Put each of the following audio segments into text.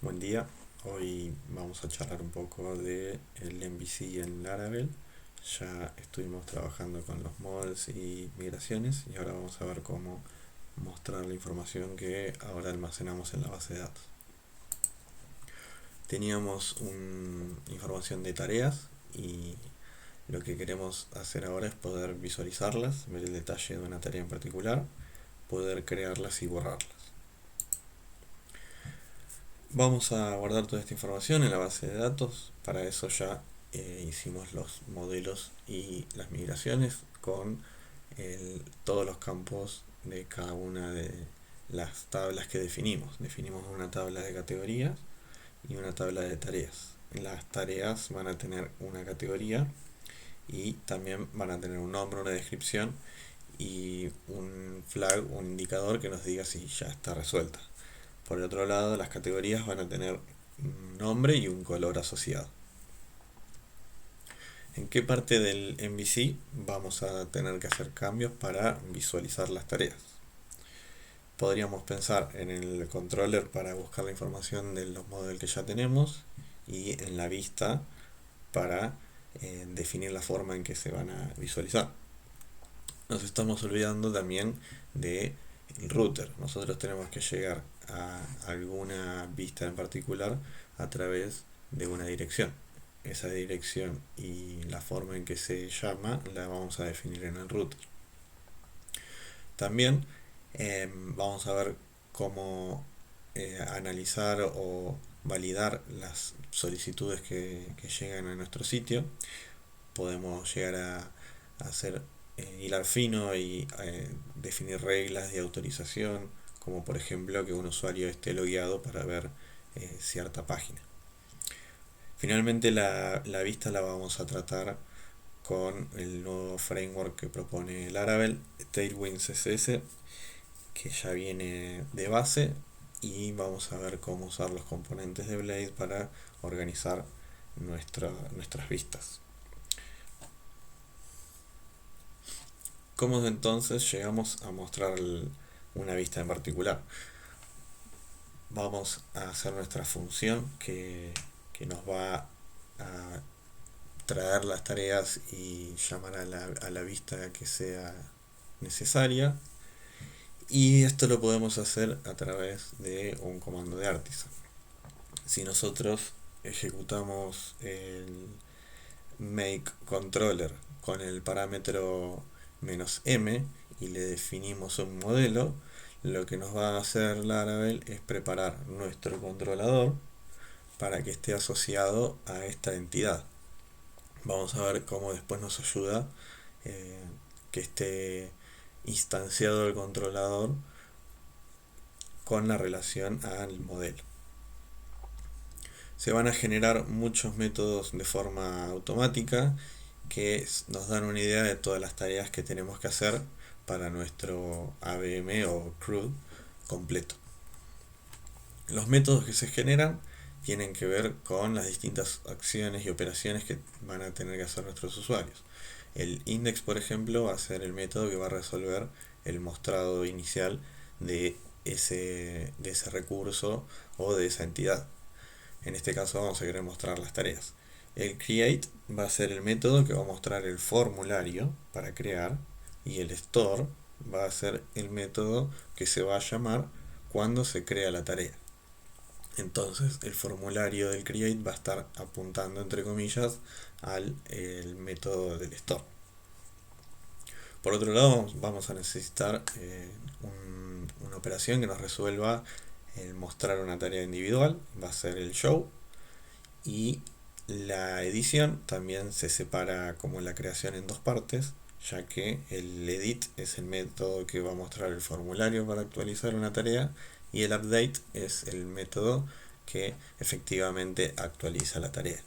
Buen día, hoy vamos a charlar un poco de el MVC en Laravel. Ya estuvimos trabajando con los models y migraciones y ahora vamos a ver cómo mostrar la información que ahora almacenamos en la base de datos. Teníamos información de tareas y lo que queremos hacer ahora es poder visualizarlas, ver el detalle de una tarea en particular, poder crearlas y borrarlas. Vamos a guardar toda esta información en la base de datos. Para eso ya hicimos los modelos y las migraciones con todos los campos de cada una de las tablas que definimos. Definimos una tabla de categorías y una tabla de tareas. Las tareas van a tener una categoría y también van a tener un nombre, una descripción y un flag, un indicador que nos diga si ya está resuelta. Por el otro lado, las categorías van a tener un nombre y un color asociado. ¿En qué parte del MVC vamos a tener que hacer cambios para visualizar las tareas? Podríamos pensar en el controller para buscar la información de los modelos que ya tenemos y en la vista para definir la forma en que se van a visualizar. Nos estamos olvidando también del router. Nosotros tenemos que llegar a alguna vista en particular a través de una dirección. Esa dirección y la forma en que se llama la vamos a definir en el router. También vamos a ver cómo analizar o validar las solicitudes que llegan a nuestro sitio. Podemos llegar a hacer hilar fino y definir reglas de autorización, como por ejemplo que un usuario esté logueado para ver cierta página. Finalmente la vista la vamos a tratar con el nuevo framework que propone Laravel, Tailwind CSS, que ya viene de base, y vamos a ver cómo usar los componentes de Blade para organizar nuestras vistas. ¿Cómo entonces llegamos a mostrar una vista en particular? Vamos a hacer nuestra función que nos va a traer las tareas y llamar a la vista que sea necesaria, y esto lo podemos hacer a través de un comando de artisan. Si nosotros ejecutamos el make controller con el parámetro "-m" y le definimos un modelo, lo que nos va a hacer Laravel es preparar nuestro controlador para que esté asociado a esta entidad. Vamos a ver cómo después nos ayuda que esté instanciado el controlador con la relación al modelo. Se van a generar muchos métodos de forma automática que nos dan una idea de todas las tareas que tenemos que hacer para nuestro ABM o CRUD completo. Los métodos que se generan tienen que ver con las distintas acciones y operaciones que van a tener que hacer nuestros usuarios. El index, por ejemplo, va a ser el método que va a resolver el mostrado inicial de ese recurso o de esa entidad. En este caso vamos a querer mostrar las tareas. El create va a ser el método que va a mostrar el formulario para crear, y el store va a ser el método que se va a llamar cuando se crea la tarea. Entonces el formulario del create va a estar apuntando entre comillas al el método del store. Por otro lado vamos a necesitar una operación que nos resuelva el mostrar una tarea individual, va a ser el show, y la edición también se separa como la creación en dos partes, ya que el edit es el método que va a mostrar el formulario para actualizar una tarea y el update es el método que efectivamente actualiza la tarea.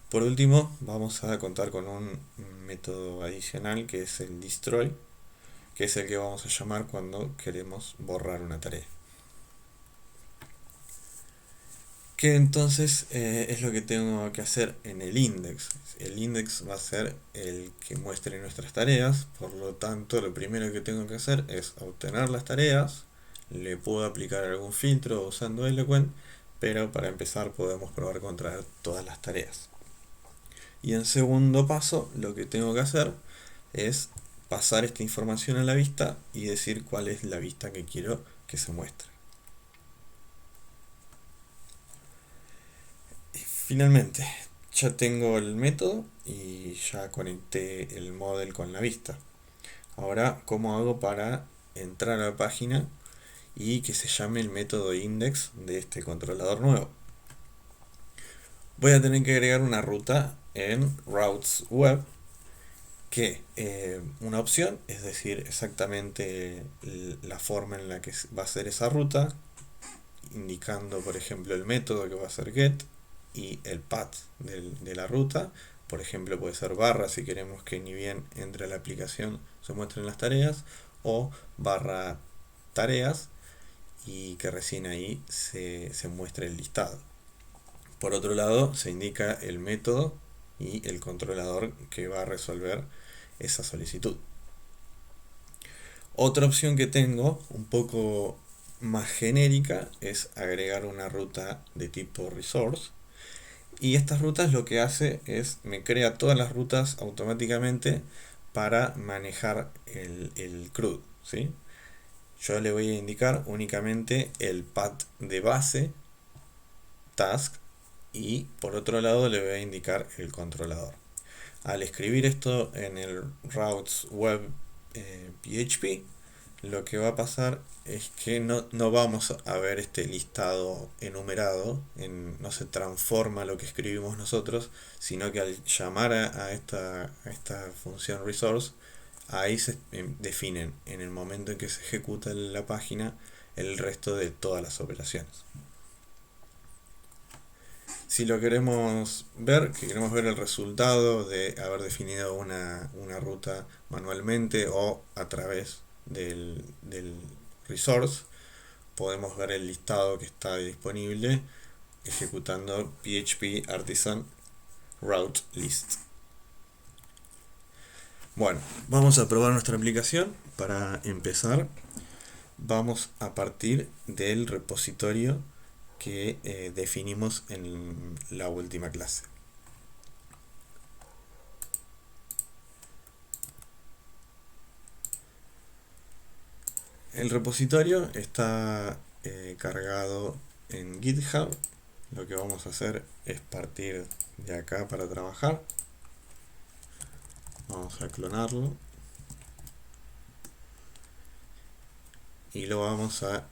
Por último, vamos a contar con un método adicional que es el destroy, que es el que vamos a llamar cuando queremos borrar una tarea. ¿Qué entonces es lo que tengo que hacer en el index? El index va a ser el que muestre nuestras tareas, por lo tanto lo primero que tengo que hacer es obtener las tareas. Le puedo aplicar algún filtro usando Eloquent, pero para empezar podemos probar con traer todas las tareas. Y en segundo paso, lo que tengo que hacer es pasar esta información a la vista y decir cuál es la vista que quiero que se muestre. Y finalmente, ya tengo el método y ya conecté el model con la vista. Ahora, ¿cómo hago para entrar a la página y que se llame el método index de este controlador nuevo? Voy a tener que agregar una ruta en routes web, que una opción es decir exactamente la forma en la que va a ser esa ruta, indicando por ejemplo el método que va a ser get y el path de la ruta. Por ejemplo, puede ser barra si queremos que ni bien entre a la aplicación se muestren las tareas, o barra tareas y que recién ahí se muestre el listado. Por otro lado, se indica el método y el controlador que va a resolver esa solicitud. Otra opción que tengo, un poco más genérica, es agregar una ruta de tipo resource. Y estas rutas lo que hace es me crea todas las rutas automáticamente para manejar el CRUD, ¿sí? Yo le voy a indicar únicamente el path de base, task, y por otro lado le voy a indicar el controlador. Al escribir esto en el routes web PHP, lo que va a pasar es que no vamos a ver este listado enumerado, no se transforma lo que escribimos nosotros, sino que al llamar a esta función resource, ahí se definen en el momento en que se ejecuta la página el resto de todas las operaciones. Si lo queremos ver, que queremos ver el resultado de haber definido una ruta manualmente o a través del resource, podemos ver el listado que está disponible ejecutando php artisan route list. Bueno, vamos a probar nuestra aplicación. Para empezar, vamos a partir del repositorio que definimos en la última clase. El repositorio está cargado en GitHub. Lo que vamos a hacer es partir de acá para trabajar. Vamos a clonarlo y lo vamos a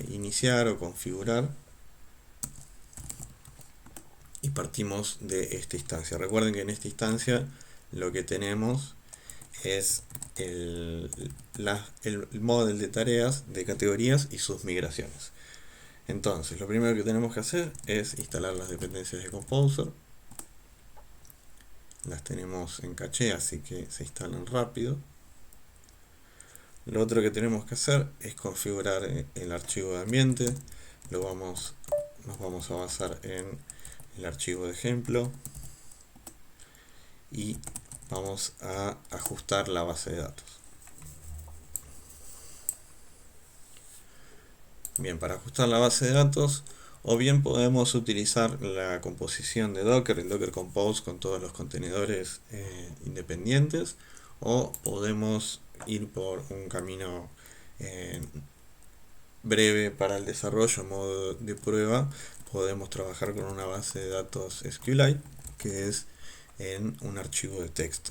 iniciar o configurar, y partimos de esta instancia. Recuerden que en esta instancia lo que tenemos es el model de tareas, de categorías y sus migraciones. Entonces, lo primero que tenemos que hacer es instalar las dependencias de Composer. Las tenemos en caché, así que se instalan rápido. Lo otro que tenemos que hacer es configurar el archivo de ambiente. Nos vamos a basar en el archivo de ejemplo y vamos a ajustar la base de datos. Bien, para ajustar la base de datos, o bien podemos utilizar la composición de Docker, el Docker Compose con todos los contenedores independientes, o podemos ir por un camino breve para el desarrollo, a modo de prueba. Podemos trabajar con una base de datos SQLite, que es en un archivo de texto.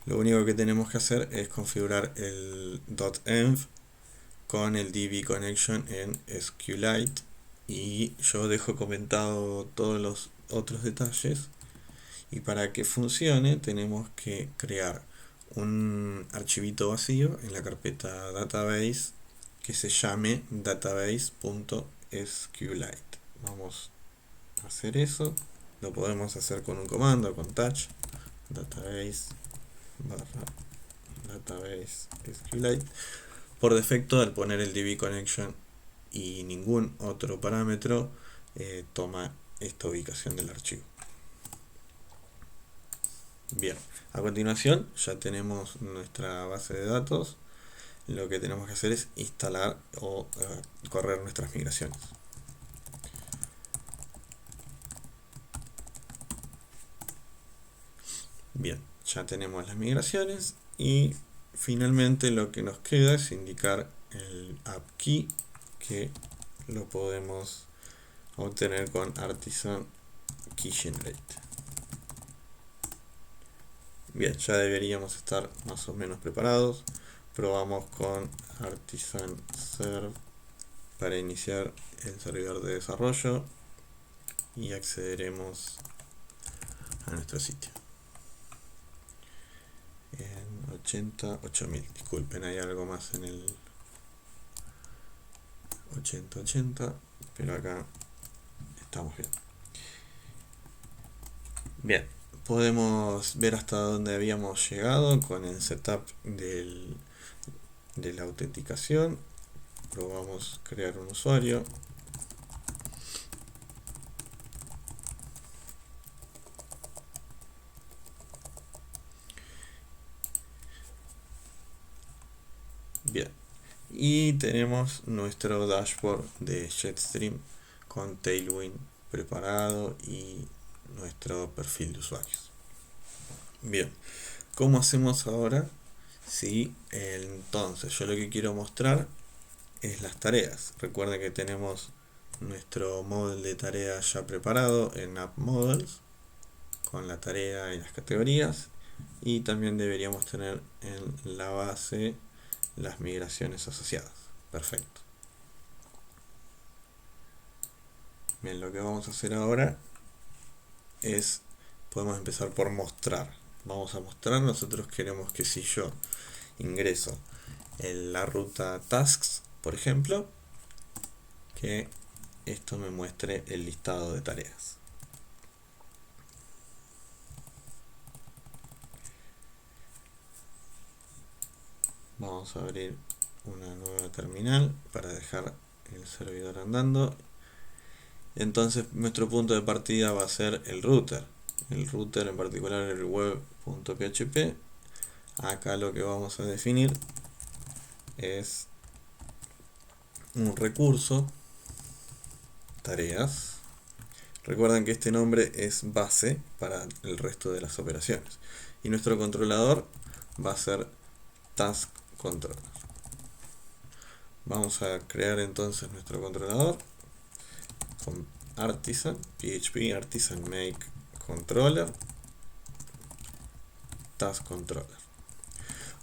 Lo único que tenemos que hacer es configurar el .env con el DB connection en SQLite, y yo dejo comentado todos los otros detalles. Y para que funcione tenemos que crear un archivito vacío en la carpeta database que se llame database.sqlite. Vamos a hacer eso. Lo podemos hacer con un comando, con touch, database SQLite. Por defecto, al poner el DB connection y ningún otro parámetro, toma esta ubicación del archivo. Bien, a continuación ya tenemos nuestra base de datos. lo que tenemos que hacer es instalar o correr nuestras migraciones. Bien, ya tenemos las migraciones y finalmente lo que nos queda es indicar el app key, que lo podemos obtener con artisan key generate. Bien, ya deberíamos estar más o menos preparados. Probamos con artisan serve para iniciar el servidor de desarrollo y accederemos a nuestro sitio. En 80.000, disculpen, hay algo más en el 80.80, pero acá estamos bien. Bien, podemos ver hasta dónde habíamos llegado con el setup de la autenticación. Probamos crear un usuario. Bien, y tenemos nuestro dashboard de Jetstream con Tailwind preparado y nuestro perfil de usuarios. Bien, ¿cómo hacemos ahora? Sí, entonces yo lo que quiero mostrar es las tareas. Recuerden que tenemos nuestro model de tareas ya preparado en App Models con la tarea y las categorías, y también deberíamos tener en la base las migraciones asociadas. Perfecto. Bien, lo que vamos a hacer ahora es, podemos empezar por mostrar. Vamos a mostrar, nosotros queremos que si yo ingreso en la ruta tasks, por ejemplo, que esto me muestre el listado de tareas. Vamos a abrir una nueva terminal para dejar el servidor andando. Entonces nuestro punto de partida va a ser el router en particular el web.php. Acá lo que vamos a definir es un recurso, tareas. Recuerden que este nombre es base para el resto de las operaciones. Y nuestro controlador va a ser task controller. Vamos a crear entonces nuestro controlador con artisan, php artisan make controller, task controller.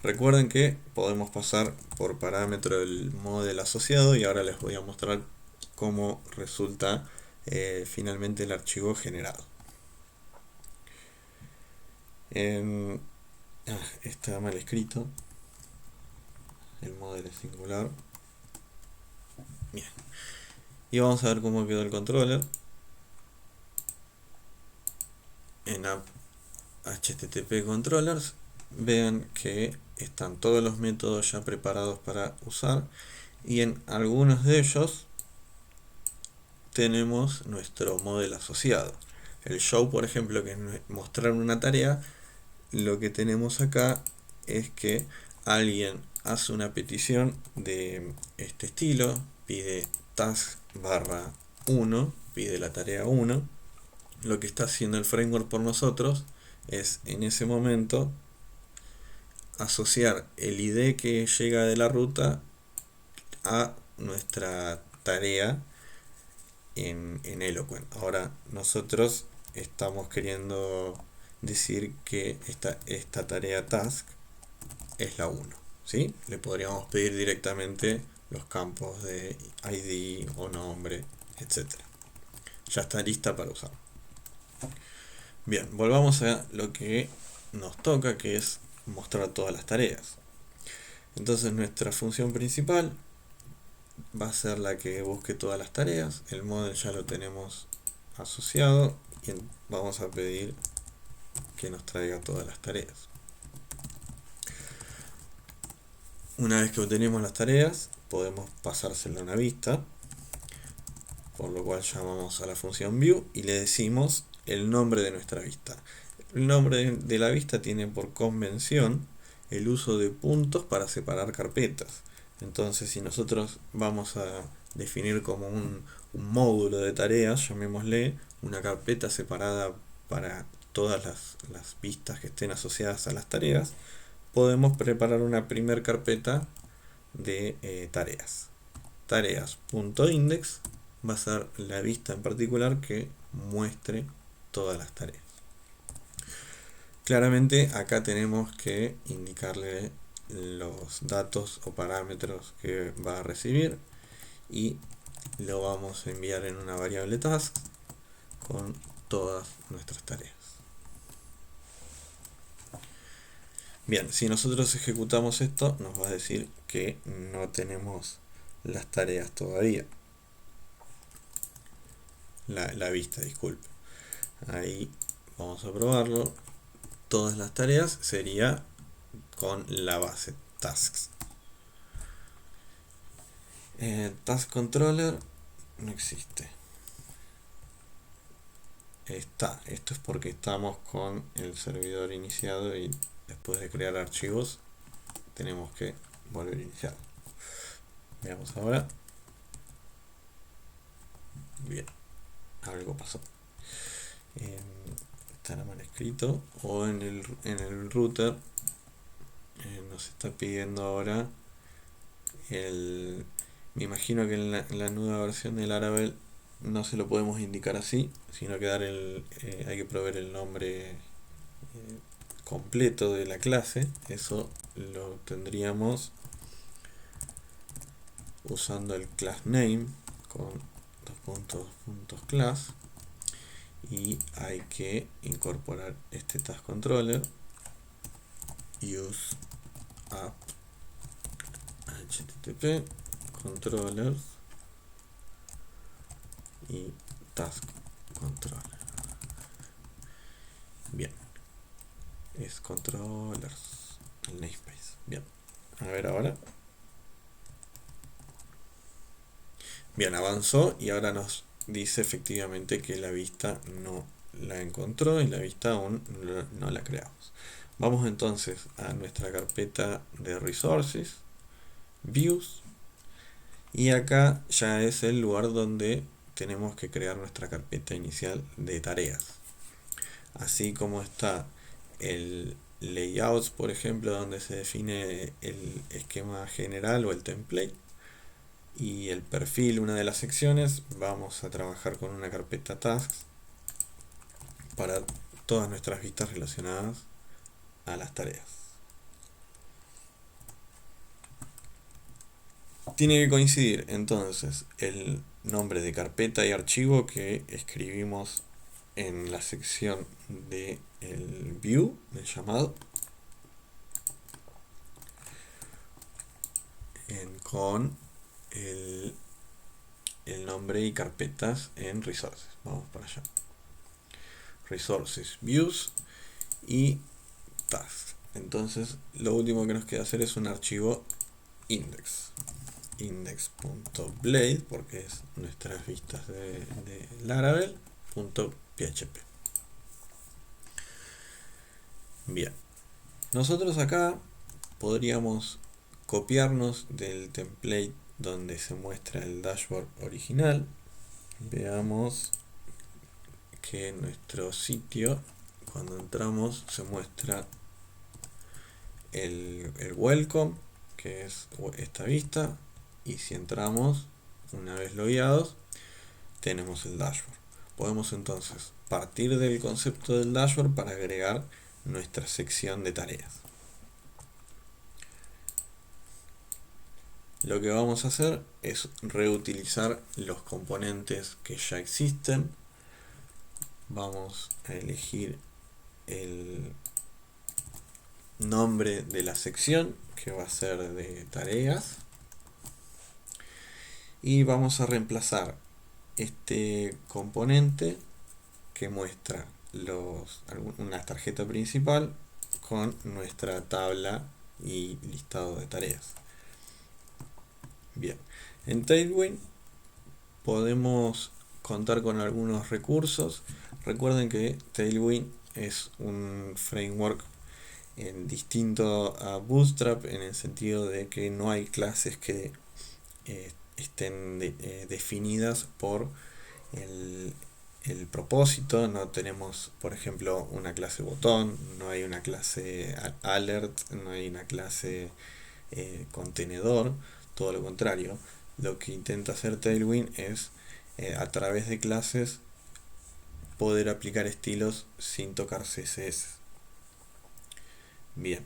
Recuerden que podemos pasar por parámetro el model asociado y ahora les voy a mostrar cómo resulta finalmente el archivo generado. Está mal escrito, el model es singular. Bien, y vamos a ver cómo quedó el controller en app http controllers. Vean que están todos los métodos ya preparados para usar y en algunos de ellos tenemos nuestro modelo asociado. El show, por ejemplo, que es mostrar una tarea, lo que tenemos acá es que alguien hace una petición de este estilo, pide task /1, pide la tarea 1. Lo que está haciendo el framework por nosotros es en ese momento asociar el ID que llega de la ruta a nuestra tarea en Eloquent. Ahora nosotros estamos queriendo decir que esta tarea task es la 1, ¿sí? Le podríamos pedir directamente los campos de ID o nombre, etc. Ya está lista para usar. Bien, volvamos a lo que nos toca, que es mostrar todas las tareas. Entonces nuestra función principal va a ser la que busque todas las tareas. El model ya lo tenemos asociado y vamos a pedir que nos traiga todas las tareas. Una vez que obtenemos las tareas, podemos pasárselo a una vista, por lo cual llamamos a la función view y le decimos el nombre de nuestra vista. El nombre de la vista tiene por convención el uso de puntos para separar carpetas. Entonces, si nosotros vamos a definir como un módulo de tareas, llamémosle una carpeta separada para todas las vistas que estén asociadas a las tareas, podemos preparar una primer carpeta de tareas. Tareas.index va a ser la vista en particular que muestre todas las tareas. Claramente acá tenemos que indicarle los datos o parámetros que va a recibir y lo vamos a enviar en una variable task con todas nuestras tareas. Bien, si nosotros ejecutamos esto, nos va a decir que no tenemos las tareas todavía. La vista, disculpe. Ahí vamos a probarlo. Todas las tareas sería con la base tasks. Task controller no existe. Está. Esto es porque estamos con el servidor iniciado y después de crear archivos tenemos que volver a iniciar. Veamos ahora. Bien, algo pasó. Estará mal escrito o en el router nos está pidiendo ahora me imagino que en la nueva versión del Laravel no se lo podemos indicar así, sino que hay que proveer el nombre completo de la clase. Eso lo tendríamos usando el class name con class, y hay que incorporar este task controller use app http controllers y task controller. Bien, es controllers el namespace. Bien, a ver ahora. Bien, avanzó y ahora nos dice efectivamente que la vista no la encontró y la vista aún no la creamos. Vamos entonces a nuestra carpeta de resources, views, y acá ya es el lugar donde tenemos que crear nuestra carpeta inicial de tareas. Así como está el layouts, por ejemplo, donde se define el esquema general o el template, y el perfil, una de las secciones, vamos a trabajar con una carpeta tasks para todas nuestras vistas relacionadas a las tareas. Tiene que coincidir entonces el nombre de carpeta y archivo que escribimos en la sección de el view, del llamado, con el nombre y carpetas en resources. Vamos para allá. Resources, views y tasks. Entonces lo último que nos queda hacer es un archivo index.blade, porque es nuestras vistas de Laravel.php. Bien, nosotros acá podríamos copiarnos del template donde se muestra el dashboard original. Veamos que en nuestro sitio, cuando entramos, se muestra el welcome, que es esta vista, y si entramos, una vez logueados, tenemos el dashboard. Podemos entonces partir del concepto del dashboard para agregar nuestra sección de tareas. Lo que vamos a hacer es reutilizar los componentes que ya existen. Vamos a elegir el nombre de la sección, que va a ser de tareas, y vamos a reemplazar este componente que muestra una tarjeta principal con nuestra tabla y listado de tareas. Bien, en Tailwind podemos contar con algunos recursos. Recuerden que Tailwind es un framework distinto a Bootstrap en el sentido de que no hay clases que estén definidas por el, el propósito. No tenemos, por ejemplo, una clase botón, no hay una clase alert, no hay una clase contenedor, todo lo contrario. Lo que intenta hacer Tailwind es a través de clases poder aplicar estilos sin tocar CSS. Bien,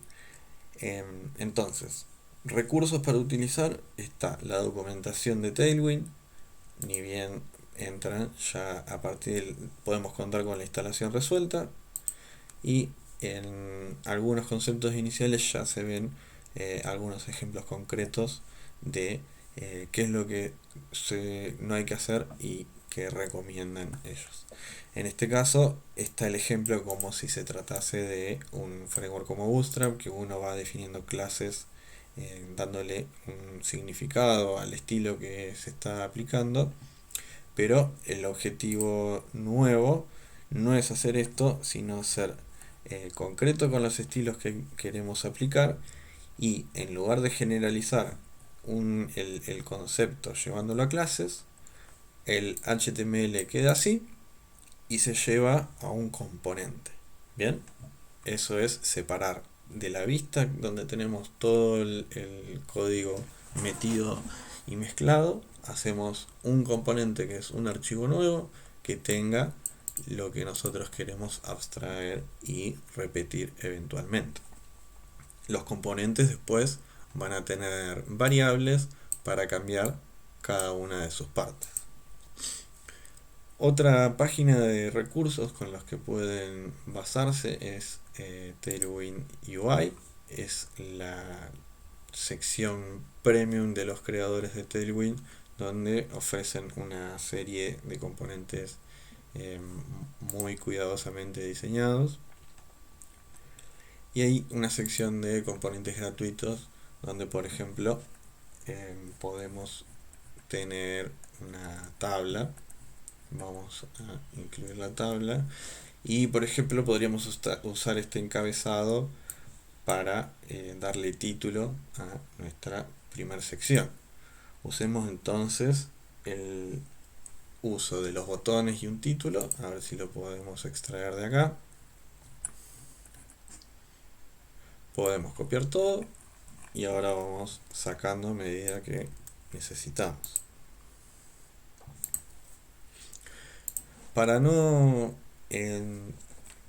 entonces, recursos para utilizar: está la documentación de Tailwind. Ni bien entran, ya a partir podemos contar con la instalación resuelta, y en algunos conceptos iniciales ya se ven algunos ejemplos concretos de qué es lo que no hay que hacer y que recomiendan ellos. En este caso está el ejemplo como si se tratase de un framework como Bootstrap, que uno va definiendo clases dándole un significado al estilo que se está aplicando, pero el objetivo nuevo no es hacer esto, sino ser concreto con los estilos que queremos aplicar, y en lugar de generalizar el concepto llevándolo a clases, el HTML queda así y se lleva a un componente. Bien, eso es separar de la vista donde tenemos todo el código metido y mezclado. Hacemos un componente que es un archivo nuevo que tenga lo que nosotros queremos abstraer y repetir eventualmente. Los componentes después van a tener variables para cambiar cada una de sus partes. Otra página de recursos con los que pueden basarse es Tailwind UI. Es la sección premium de los creadores de Tailwind, donde ofrecen una serie de componentes muy cuidadosamente diseñados. Y hay una sección de componentes gratuitos donde, por ejemplo, podemos tener una tabla. Vamos a incluir la tabla y, por ejemplo, podríamos usar este encabezado para darle título a nuestra primera sección. Usemos entonces el uso de los botones y un título. A ver si lo podemos extraer de acá. Podemos copiar todo y ahora vamos sacando a medida que necesitamos. Para no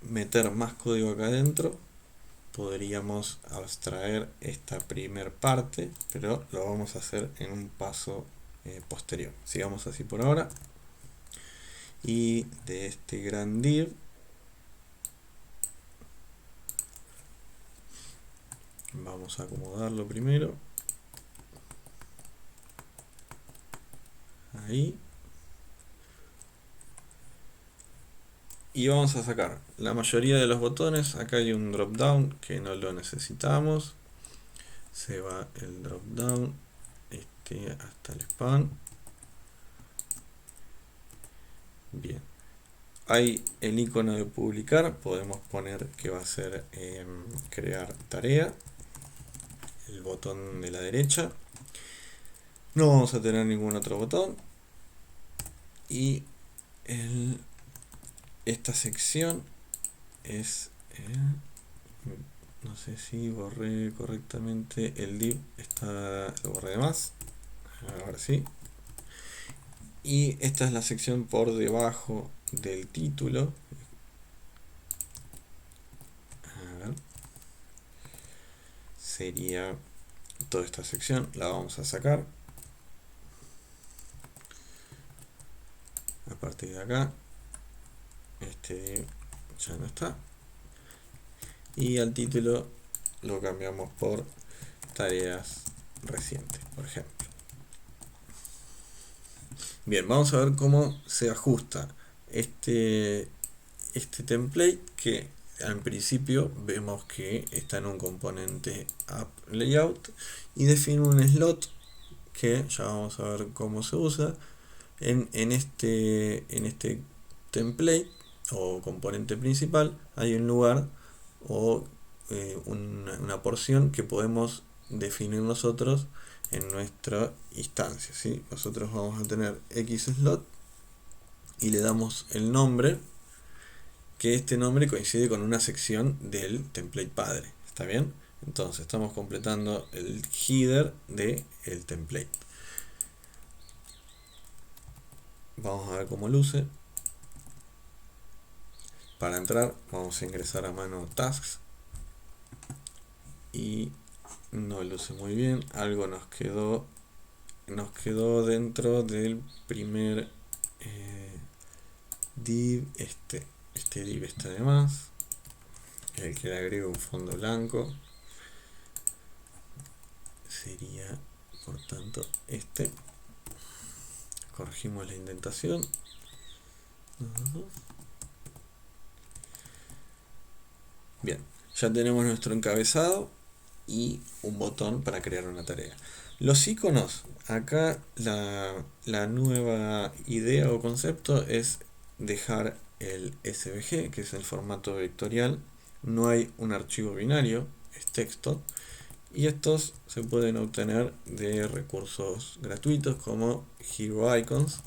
meter más código acá adentro, podríamos abstraer esta primer parte, pero lo vamos a hacer en un paso posterior. Sigamos así por ahora. Y de este gran div vamos a acomodarlo primero. Ahí. Y vamos a sacar la mayoría de los botones. Acá hay un drop down que no lo necesitamos. Se va el drop down hasta el span. Bien, hay el icono de publicar. Podemos poner que va a ser crear tarea, el botón de la derecha. No vamos a tener ningún otro botón. Y esta sección es no sé si borré correctamente el div. Lo borré de más. Ahora sí. Y esta es la sección por debajo del título. A ver. Sería toda esta sección. La vamos a sacar. A partir de acá, este div ya no está. Y al título lo cambiamos por tareas recientes, por ejemplo. Bien, vamos a ver cómo se ajusta este template, que en principio vemos que está en un componente app layout y define un slot que ya vamos a ver cómo se usa. En este template o componente principal hay un lugar o una porción que podemos definir nosotros en nuestra instancia, ¿sí? Nosotros vamos a tener X slot y le damos el nombre, que este nombre coincide con una sección del template padre. ¿Está bien? Entonces estamos completando el header del template. Vamos a ver cómo luce. Para entrar vamos a ingresar a mano tasks y no luce muy bien. Algo nos quedó dentro del primer div. Este div está de más, el que le agrega un fondo blanco sería por tanto este. Corregimos la indentación. Bien, ya tenemos nuestro encabezado y un botón para crear una tarea. Los iconos, acá la nueva idea o concepto es dejar el SVG, que es el formato vectorial. No hay un archivo binario, es texto. Y estos se pueden obtener de recursos gratuitos como Hero Icons.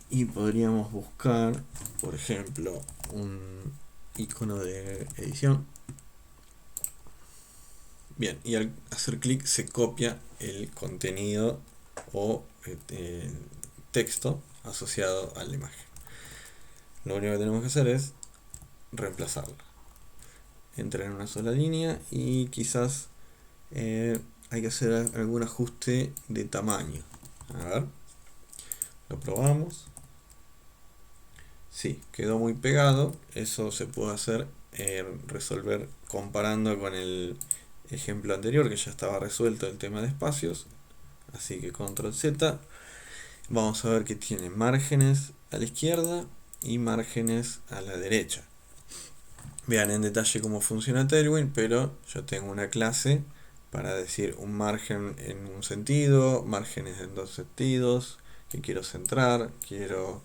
Y podríamos buscar, por ejemplo, un icono de edición. Bien, y al hacer clic se copia el contenido o texto asociado a la imagen. Lo único que tenemos que hacer es reemplazarlo. Entrar en una sola línea y quizás hay que hacer algún ajuste de tamaño. A ver, lo probamos. Sí, quedó muy pegado. Eso se puede hacer, resolver comparando con el ejemplo anterior, que ya estaba resuelto el tema de espacios. Así que control Z. Vamos a ver que tiene márgenes a la izquierda y márgenes a la derecha. Vean en detalle cómo funciona Tailwind, pero yo tengo una clase para decir un margen en un sentido, márgenes en dos sentidos, que quiero centrar, quiero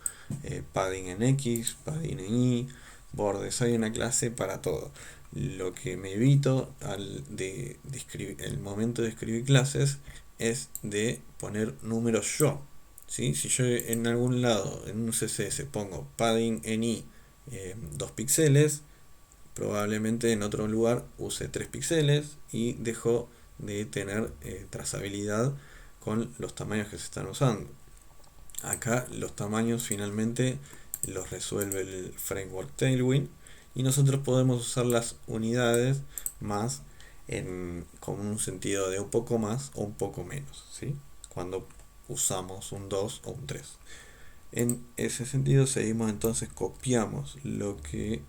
padding en X, padding en Y, bordes. Hay una clase para todo. Lo que me evito el momento de escribir clases es de poner números yo. ¿Sí? Si yo en algún lado, en un CSS, pongo padding en Y 2 píxeles, probablemente en otro lugar use 3 píxeles y dejo de tener trazabilidad con los tamaños que se están usando. Acá los tamaños finalmente los resuelve el framework Tailwind y nosotros podemos usar las unidades más con un sentido de un poco más o un poco menos, ¿sí? Cuando usamos un 2 o un 3. En ese sentido seguimos, entonces copiamos lo que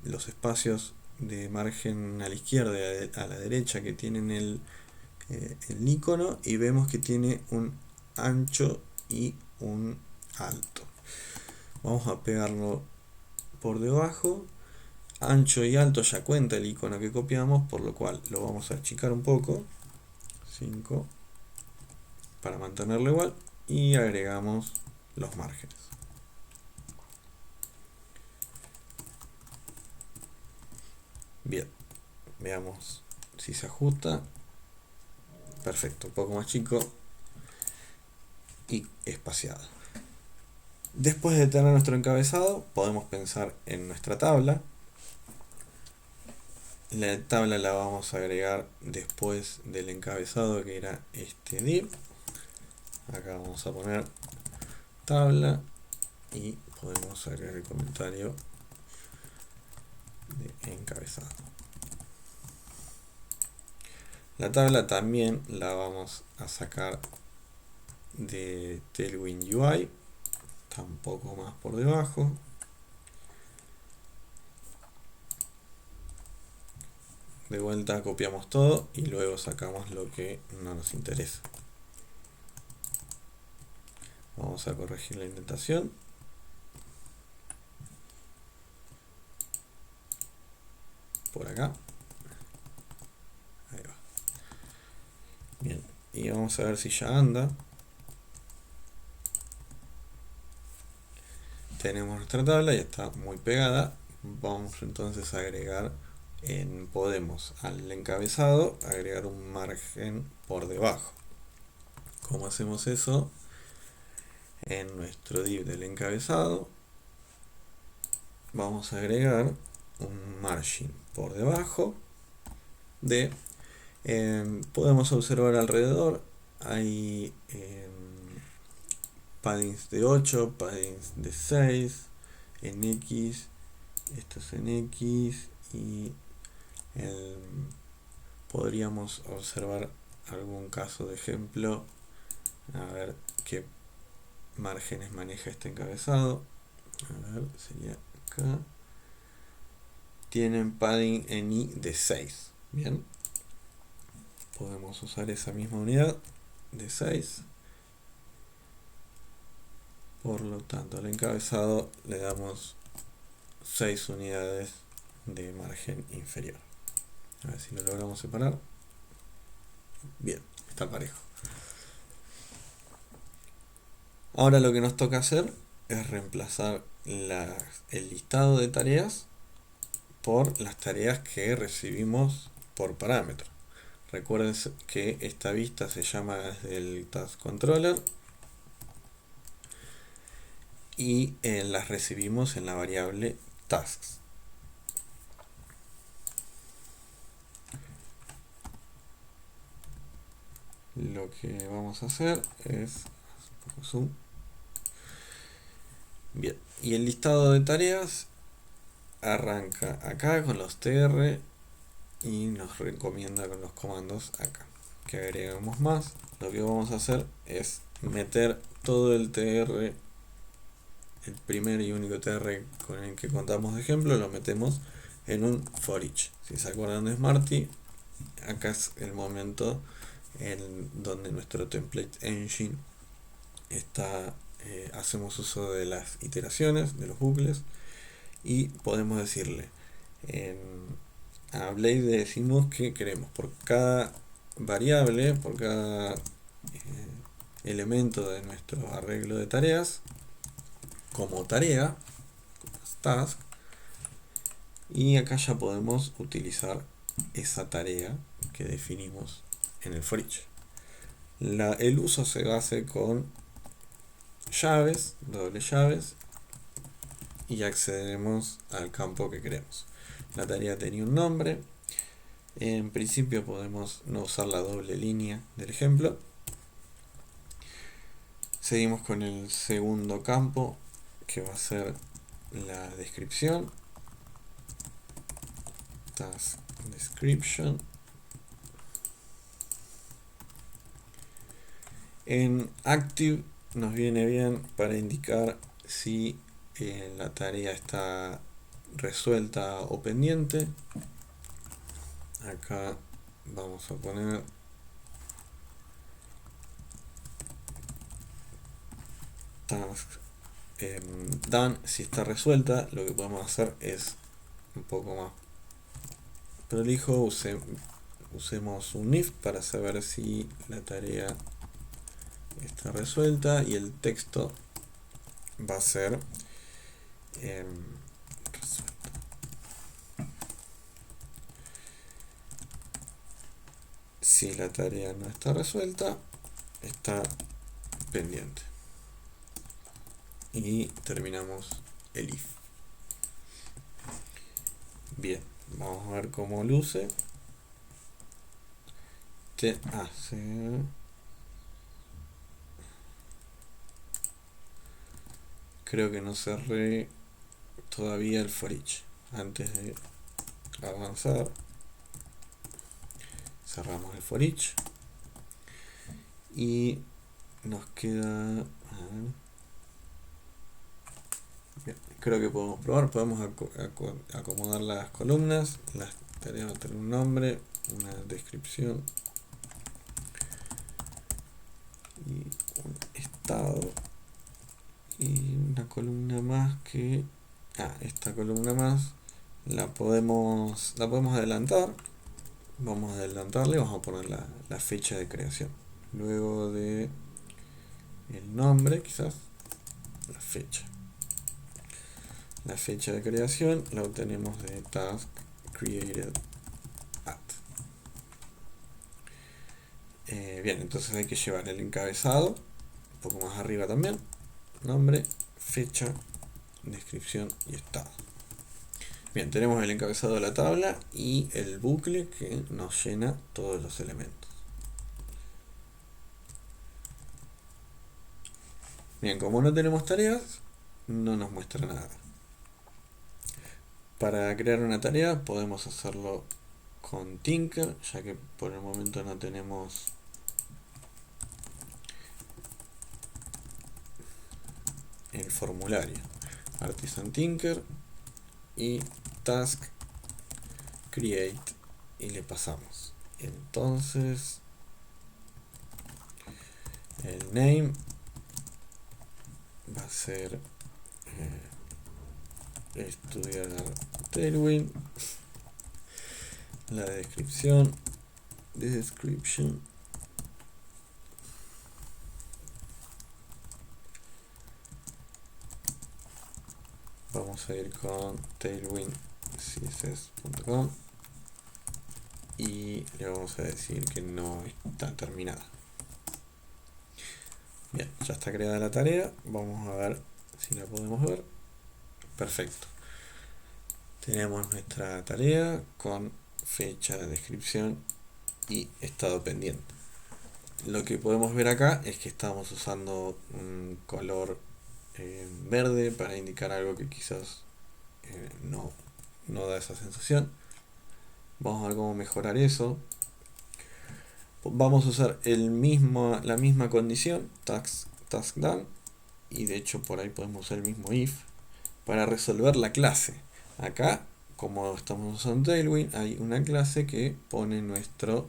los espacios de margen a la izquierda y a la derecha que tienen el icono, y vemos que tiene un ancho y un alto. Vamos a pegarlo por debajo. Ancho y alto ya cuenta el icono que copiamos, por lo cual lo vamos a achicar un poco, 5, para mantenerlo igual, y agregamos los márgenes. Bien, veamos si se ajusta. Perfecto, un poco más chico y espaciado. Después de tener nuestro encabezado, podemos pensar en nuestra tabla. La tabla la vamos a agregar después del encabezado, que era este div. Acá vamos a poner tabla y podemos agregar el comentario de encabezado. La tabla también la vamos a sacar de Tailwind UI, está un poco más por debajo. De vuelta copiamos todo y luego sacamos lo que no nos interesa. Vamos a corregir la indentación. Por acá. Ahí va. Bien, y vamos a ver si ya anda. Tenemos nuestra tabla y está muy pegada. vamos entonces a agregar podemos al encabezado agregar un margen por debajo. ¿Cómo hacemos eso? En nuestro div del encabezado vamos a agregar un margin por debajo de podemos observar alrededor hay paddings de 8, paddings de 6 en X, esto es en X y podríamos observar algún caso de ejemplo, a ver qué márgenes maneja este encabezado. A ver, sería acá. Tienen padding en I de 6. Bien. Podemos usar esa misma unidad de 6. Por lo tanto, al encabezado le damos 6 unidades de margen inferior. A ver si lo logramos separar. Bien, está parejo. Ahora lo que nos toca hacer es reemplazar el listado de tareas por las tareas que recibimos por parámetro. Recuerden que esta vista se llama desde el Task Controller y las recibimos en la variable tasks. Lo que vamos a hacer es un poco zoom. Bien, y el listado de tareas arranca acá con los tr y nos recomienda con los comandos acá que agregamos más. Lo que vamos a hacer es meter todo el tr, el primer y único tr con el que contamos de ejemplo, lo metemos en un for each. Si se acuerdan de Smarty, acá es el momento en donde nuestro template engine está, hacemos uso de las iteraciones, de los bucles, y podemos decirle a Blade decimos que queremos por cada variable, por cada elemento de nuestro arreglo de tareas, como tarea, como task, y acá ya podemos utilizar esa tarea que definimos en el for each. El uso se hace con llaves, doble llaves, y accederemos al campo que queremos. La tarea tenía un nombre. En principio podemos no usar la doble línea del ejemplo. Seguimos con el segundo campo, que va a ser la descripción. Task description. En active nos viene bien para indicar si la tarea está resuelta o pendiente. Acá vamos a poner task done. Si está resuelta, lo que podemos hacer es un poco más prolijo. Usemos un if para saber si la tarea está resuelta, y el texto va a ser resuelta. Si la tarea no está resuelta, está pendiente. Y terminamos el if. Bien, vamos a ver cómo luce. Creo que no cerré todavía el for each. Antes de avanzar, cerramos el for each y nos queda, bien, creo que podemos probar. Podemos acomodar las columnas. Las tareas van a tener un nombre, una descripción y un estado, y una columna más que esta columna más la podemos adelantar. Vamos a adelantarle, vamos a poner la fecha de creación, luego de el nombre, quizás la fecha. La fecha de creación la obtenemos de task created at. Bien, entonces hay que llevar el encabezado un poco más arriba también. Nombre, fecha, descripción y estado. Bien, tenemos el encabezado de la tabla y el bucle que nos llena todos los elementos. Bien, como no tenemos tareas, no nos muestra nada. Para crear una tarea podemos hacerlo con Tinker, ya que por el momento no tenemos el formulario. Artisan Tinker y task create y le pasamos. Entonces el name va a ser estudiar Tailwind. La descripción, description, vamos a ir con tailwindcss.com y le vamos a decir que no está terminada. Bien, ya está creada la tarea. Vamos a ver si la podemos ver. Perfecto. Tenemos nuestra tarea con fecha, descripción y estado pendiente. Lo que podemos ver acá es que estamos usando un color verde para indicar algo que quizás no da esa sensación. Vamos a ver cómo mejorar eso. Vamos a usar la misma condición, task done, y de hecho por ahí podemos usar el mismo if para resolver la clase. Acá, como estamos usando Tailwind, hay una clase que pone nuestro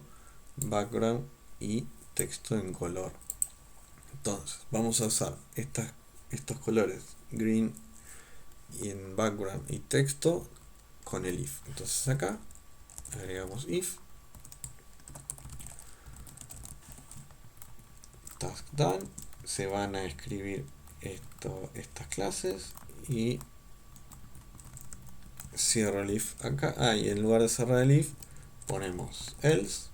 background y texto en color. Entonces, vamos a usar estos colores green y en background y texto con el if. Entonces acá agregamos if task done, se van a escribir estas clases y cierro el if acá. Y en lugar de cerrar el if ponemos else.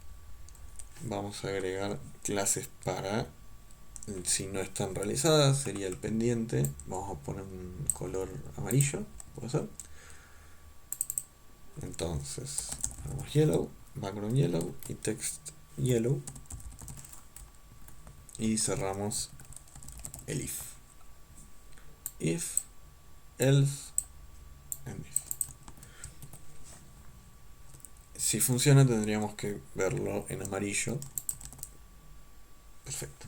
Vamos a agregar clases para si no están realizadas, sería el pendiente. Vamos a poner un color amarillo, puede ser. Entonces ponemos yellow, background yellow y text yellow y cerramos el if else and if. Si funciona tendríamos que verlo en amarillo. Perfecto.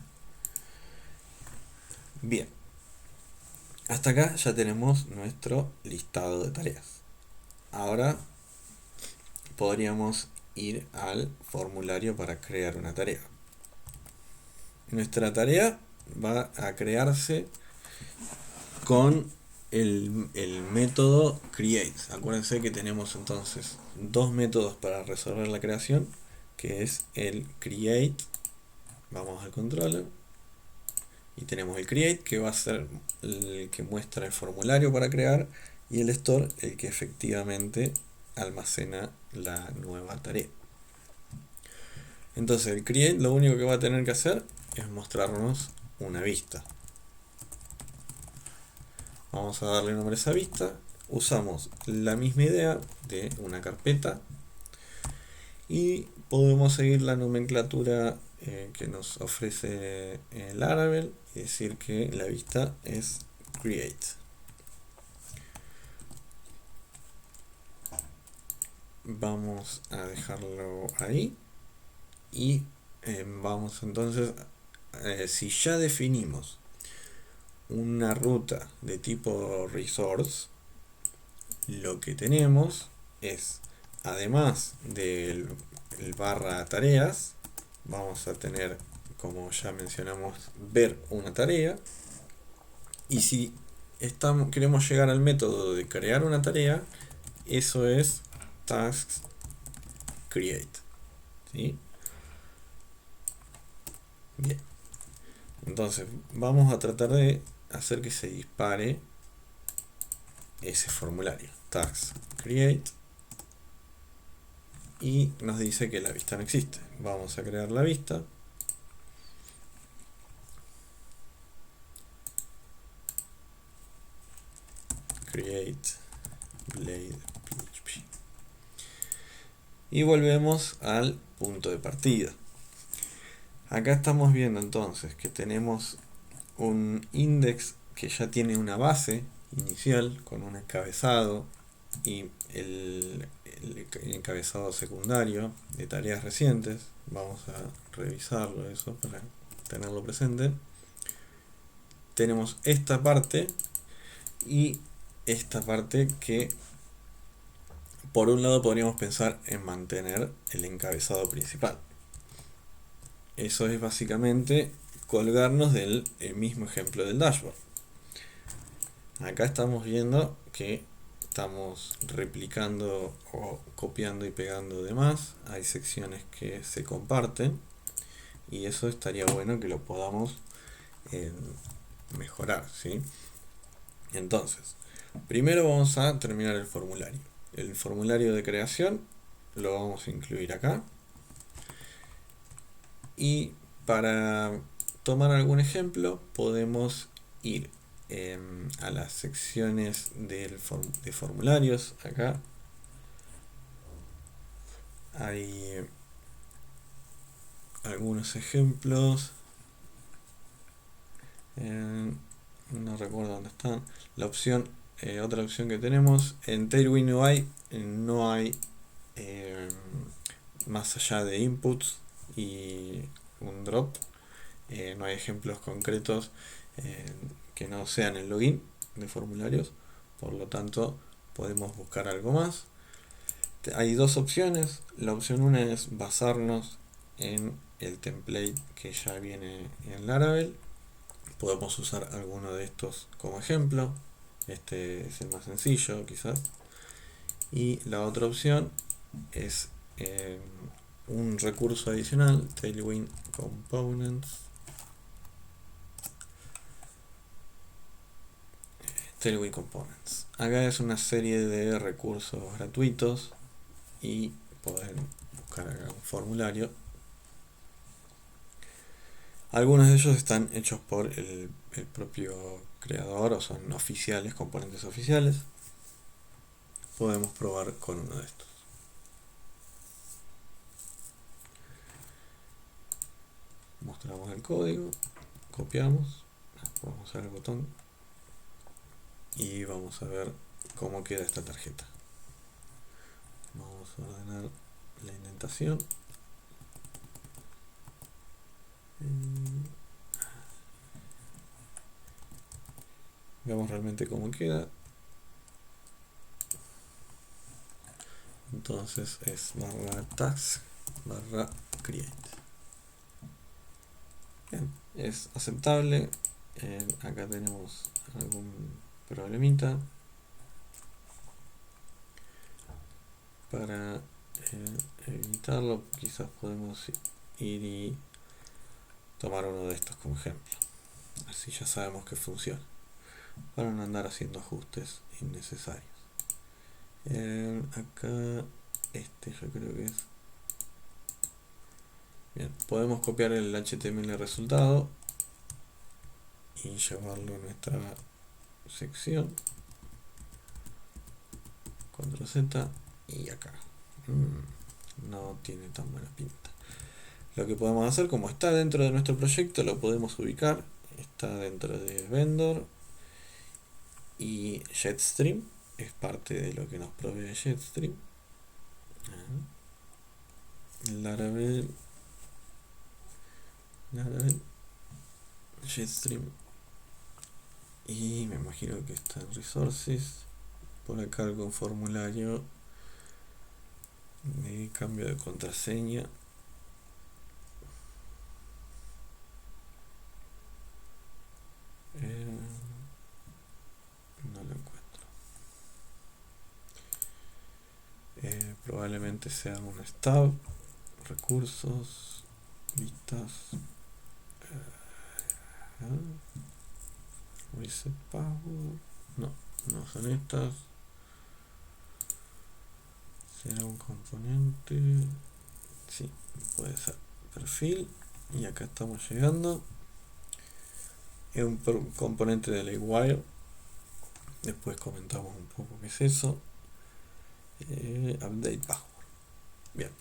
Bien, hasta acá ya tenemos nuestro listado de tareas. Ahora podríamos ir al formulario para crear una tarea. Nuestra tarea va a crearse con el método create. Acuérdense que tenemos entonces dos métodos para resolver la creación, que es el create. Vamos al controller y tenemos el create, que va a ser el que muestra el formulario para crear, y el store, el que efectivamente almacena la nueva tarea. Entonces el create lo único que va a tener que hacer es mostrarnos una vista. Vamos a darle nombre a esa vista. Usamos la misma idea de una carpeta y podemos seguir la nomenclatura que nos ofrece el Laravel y decir que la vista es create. Vamos a dejarlo ahí y vamos entonces, si ya definimos una ruta de tipo resource, lo que tenemos es, además del barra tareas, vamos a tener, como ya mencionamos, ver una tarea, y si queremos llegar al método de crear una tarea, eso es tasks create. ¿Sí? Bien, entonces vamos a tratar de hacer que se dispare ese formulario. Tags create. Y nos dice que la vista no existe. Vamos a crear la vista. Create blade PHP. Y volvemos al punto de partida. Acá estamos viendo entonces que tenemos un index que ya tiene una base inicial con un encabezado y el encabezado secundario de tareas recientes. Vamos a revisarlo eso para tenerlo presente. Tenemos esta parte y esta parte que por un lado podríamos pensar en mantener el encabezado principal. Eso es básicamente colgarnos del mismo ejemplo del dashboard. Acá estamos viendo que estamos replicando o copiando y pegando demás. Hay secciones que se comparten y eso estaría bueno que lo podamos mejorar, ¿sí? Entonces, primero vamos a terminar el formulario. El formulario de creación lo vamos a incluir acá. Y para tomar algún ejemplo, podemos ir a las secciones de formularios. Acá hay algunos ejemplos. No recuerdo dónde están. La opción, otra opción que tenemos en Tailwind UI no hay más allá de inputs y un drop, no hay ejemplos concretos que no sean el login de formularios, por lo tanto podemos buscar algo más. Hay dos opciones. La opción 1 es basarnos en el template que ya viene en Laravel. Podemos usar alguno de estos como ejemplo. Este es el más sencillo quizás. Y la otra opción es un recurso adicional, Tailwind Components. Tailwind Components. Acá es una serie de recursos gratuitos y poder buscar acá un formulario. Algunos de ellos están hechos por el propio creador o son oficiales, componentes oficiales. Podemos probar con uno de estos. Mostramos el código, copiamos, podemos usar el botón y vamos a ver cómo queda esta tarjeta. Vamos a ordenar la indentación. Veamos realmente cómo queda. Entonces es /tags /create. Bien, es aceptable. Acá tenemos algún problemita. Para evitarlo, quizás podemos ir y tomar uno de estos como ejemplo. Así ya sabemos que funciona. Para no andar haciendo ajustes innecesarios. Acá, yo creo que es. Bien, podemos copiar el HTML resultado y llevarlo a nuestra sección. Control Z y acá. No tiene tan buena pinta. Lo que podemos hacer, como está dentro de nuestro proyecto, lo podemos ubicar. Está dentro de Vendor y Jetstream. Es parte de lo que nos provee Jetstream. Laravel, Jetstream. Y me imagino que está en Resources. Por acá algún formulario de cambio de contraseña. No lo encuentro. Probablemente sea un stub, recursos, vistas, reset password. No, No son estas. ¿Será un componente? Sí, puede ser. Perfil. Y acá estamos llegando. Es un componente de LiveWire. Después comentamos un poco qué es eso. Update password. Bien.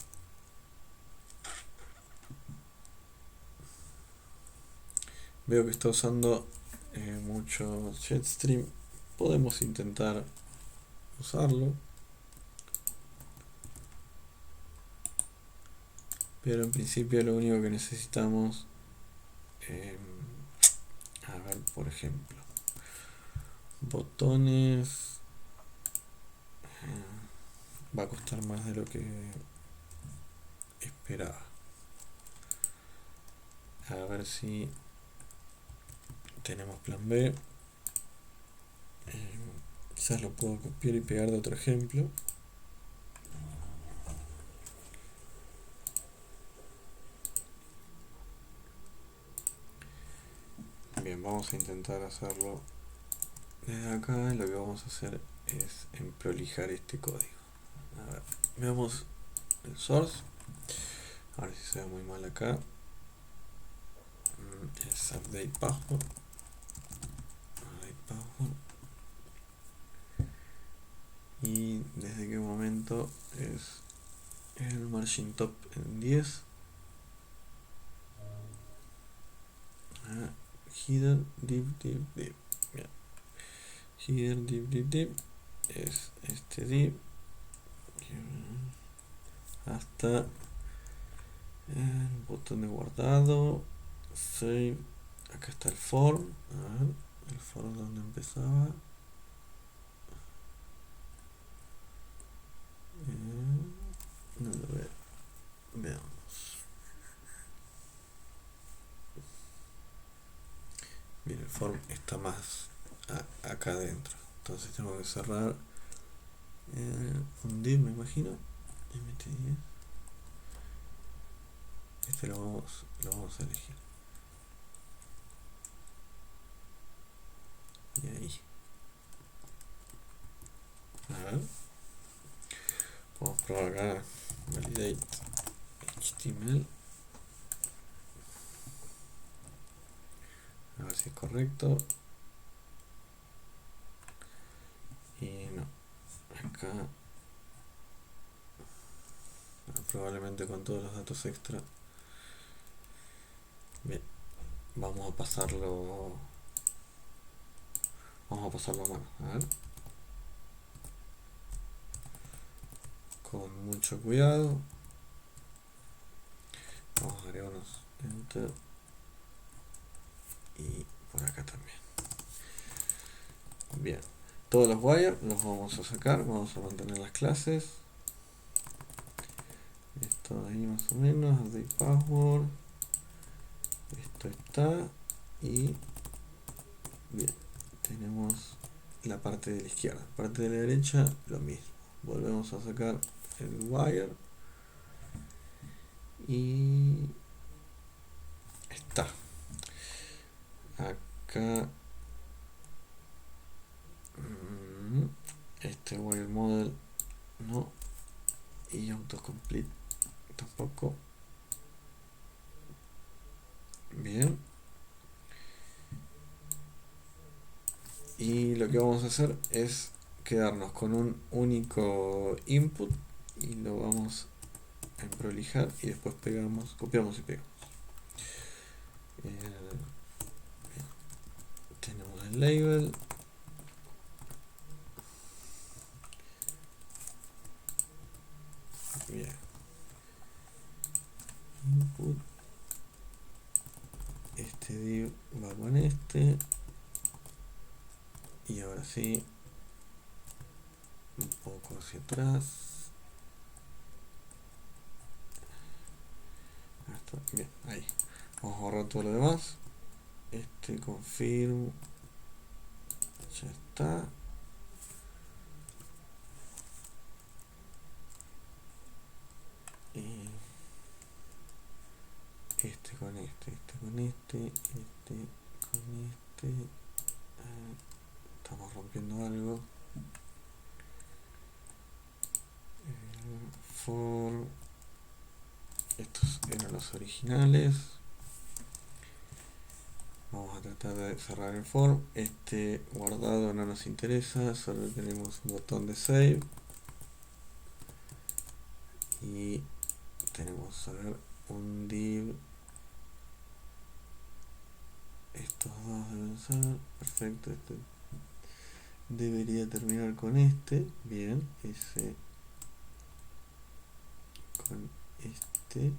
Veo que está usando mucho Jetstream. Podemos intentar usarlo. Pero en principio lo único que necesitamos, a ver, por ejemplo, botones, va a costar más de lo que esperaba. A ver si tenemos plan B. Quizás lo puedo copiar y pegar de otro ejemplo. Bien, vamos a intentar hacerlo desde acá. Lo que vamos a hacer es prolijar este código. A ver, veamos el source. A ver si se ve muy mal acá. Es update password. Y desde qué momento es el margin top en 10. Header div div div. Bien. Header div div div es este div hasta el botón de guardado, save. Acá está el form. A ver, el form donde empezaba. No lo veo. Veamos. Bien, el form está más acá adentro. Entonces tengo que cerrar un div, me imagino. mt10. Este lo vamos a elegir. Y ahí. A ver. Vamos a probar acá. Validate HTML. A ver si es correcto. Y no. Acá. Probablemente con todos los datos extra. Bien. Vamos a pasarlo. Vamos a pasarlo a mano. A ver. Con mucho cuidado. Vamos a agregar unos enter. Y por acá también. Bien. Todos los wires los vamos a sacar. Vamos a mantener las clases. Esto ahí más o menos. Update password. Esto está. Y bien. Tenemos la parte de la izquierda. La parte de la derecha, lo mismo. Volvemos a sacar el wire. Y está. Acá. Este wire model no. Y autocomplete tampoco. Bien. Y lo que vamos a hacer es quedarnos con un único input y lo vamos a prolijar y después pegamos, copiamos y pegamos. Tenemos el label. Bien. Input. Este div va con este. Y ahora sí. Un poco hacia atrás. Bien, ahí. Vamos a borrar todo lo demás. Este confirm. Ya está. Y este con este con este con este. estamos rompiendo algo. For, estos eran los originales. Vamos a tratar de cerrar el form. Este guardado no nos interesa, solo tenemos un botón de save. Y tenemos, a ver, un div. Estos dos deben ser. Perfecto, este debería terminar con este. Bien, ese con este.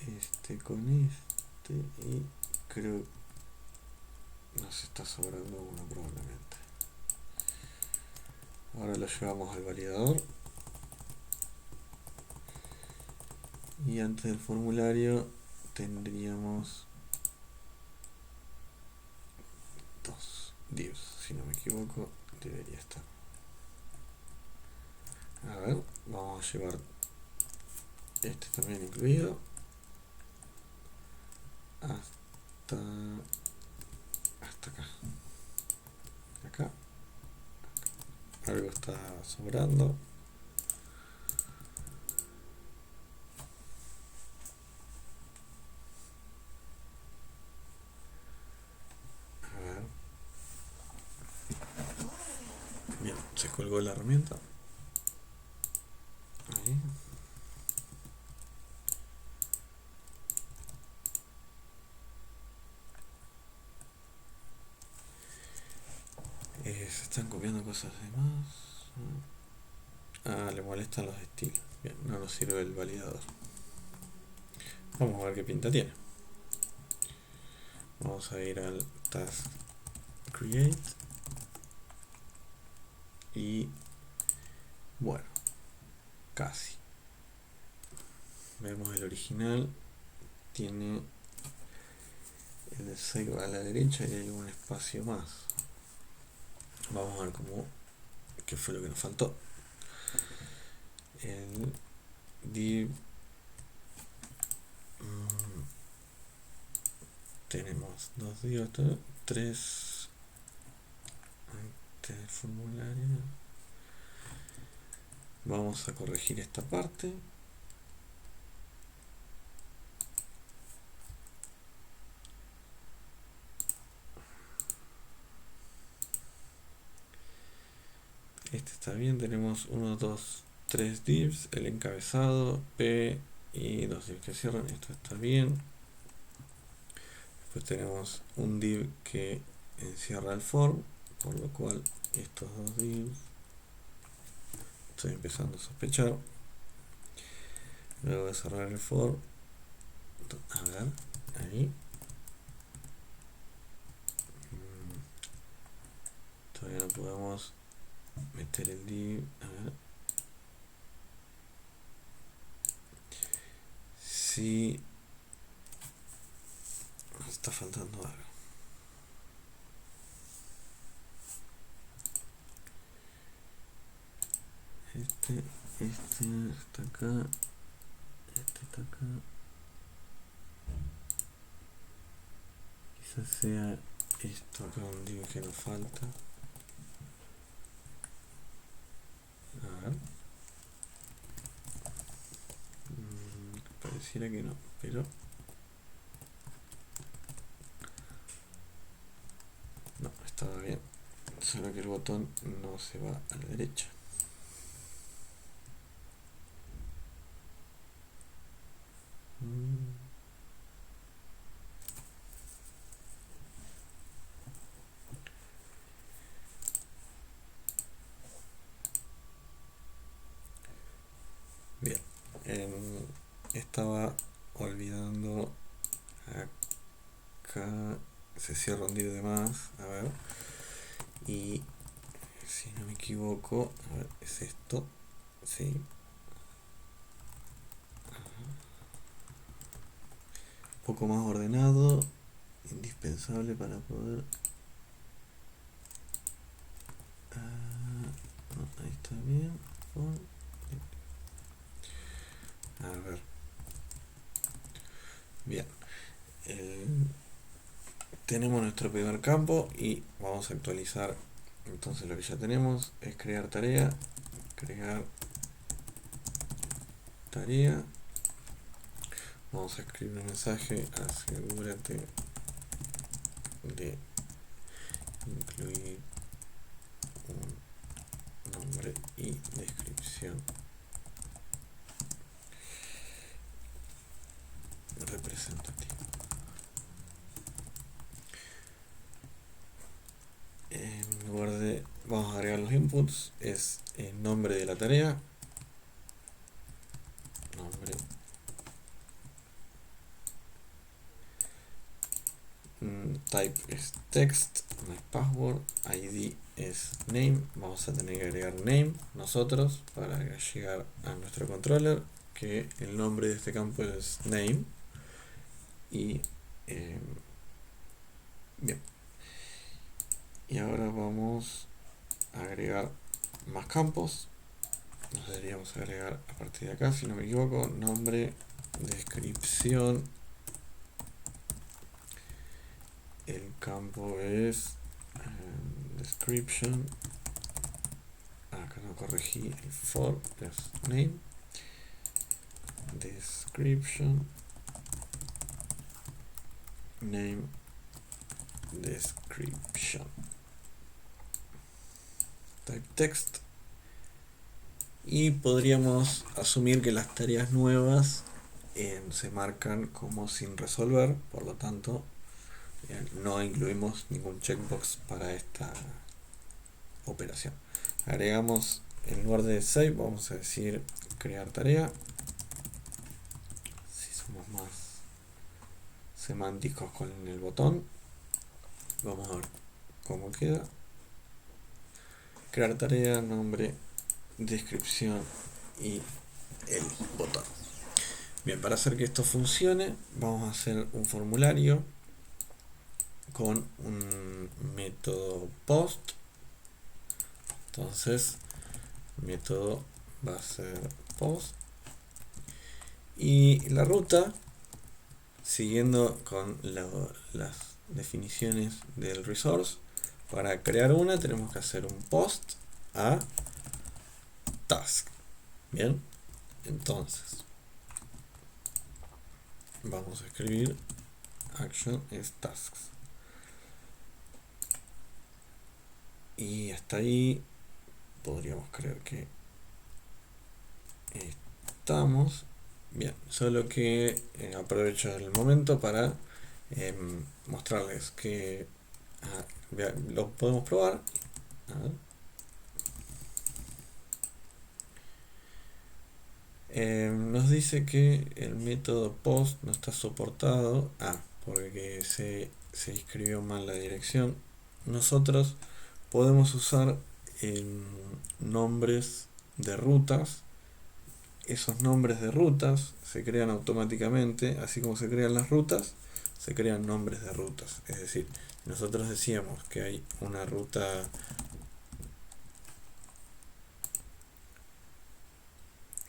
Este con este. Y creo nos está sobrando uno probablemente. Ahora lo llevamos al validador. Y antes del formulario tendríamos dos divs, si no me equivoco, debería estar. A ver, vamos a llevar este también incluido hasta acá. Acá algo está sobrando. A ver. Bien, se colgó la herramienta. Ahí. Se están copiando cosas de más. Ah, le molestan los estilos. Bien, no nos sirve el validador. Vamos a ver qué pinta tiene. Vamos a ir al task create. Y bueno, casi. Vemos el original. Tiene el 6 a la derecha y hay un espacio más. Vamos a ver qué fue lo que nos faltó. El div tenemos dos divs, tres antes del formulario. Vamos a corregir esta parte. Este está bien, tenemos 1, 2, 3 divs, el encabezado, P y dos divs que cierran, esto está bien. Después tenemos un div que encierra el form, por lo cual estos dos divs estoy empezando a sospechar. Luego de cerrar el form, a ver, ahí. Todavía no podemos meter el div, a ver. Si nos está faltando algo. Este está acá. Este está acá. Quizás sea esto acá un div que nos falta. A ver. Pareciera que no, pero no, estaba bien. Solo que el botón no se va a la derecha. Bien, estaba olvidando acá, se cierra un div de más, a ver, y si no me equivoco, a ver, es esto, sí, un poco más ordenado, indispensable para poder, no, ahí está bien, a ver, bien, tenemos nuestro primer campo y vamos a actualizar. Entonces lo que ya tenemos es crear tarea, vamos a escribir un mensaje: asegúrate de incluir un nombre y descripción representativa. En lugar de, vamos a agregar los inputs, es el nombre de la tarea, nombre, type es text, no es password, ID es name, vamos a tener que agregar name nosotros para llegar a nuestro controller, que el nombre de este campo es name. Y bien, y ahora vamos a agregar más campos. Nos deberíamos agregar a partir de acá, si no me equivoco, nombre, descripción, el campo es description, acá no corregí el for, es name, description, name, description, type text. Y podríamos asumir que las tareas nuevas se marcan como sin resolver, por lo tanto no incluimos ningún checkbox para esta operación. Agregamos, en lugar de save, vamos a decir crear tarea. Si somos más semánticos con el botón, vamos a ver cómo queda. Crear tarea, nombre, descripción y el botón. Bien, para hacer que esto funcione, vamos a hacer un formulario con un método post. Entonces, el método va a ser post. Y la ruta, siguiendo con las definiciones del resource, para crear una tenemos que hacer un post a task. Bien, entonces vamos a escribir action es tasks, y hasta ahí podríamos creer que estamos bien, solo que aprovecho el momento para mostrarles que lo podemos probar. A ver. Nos dice que el método post no está soportado, porque se escribió mal la dirección. Nosotros podemos usar nombres de rutas. Esos nombres de rutas se crean automáticamente, así como se crean las rutas, se crean nombres de rutas. Es decir, nosotros decíamos que hay una ruta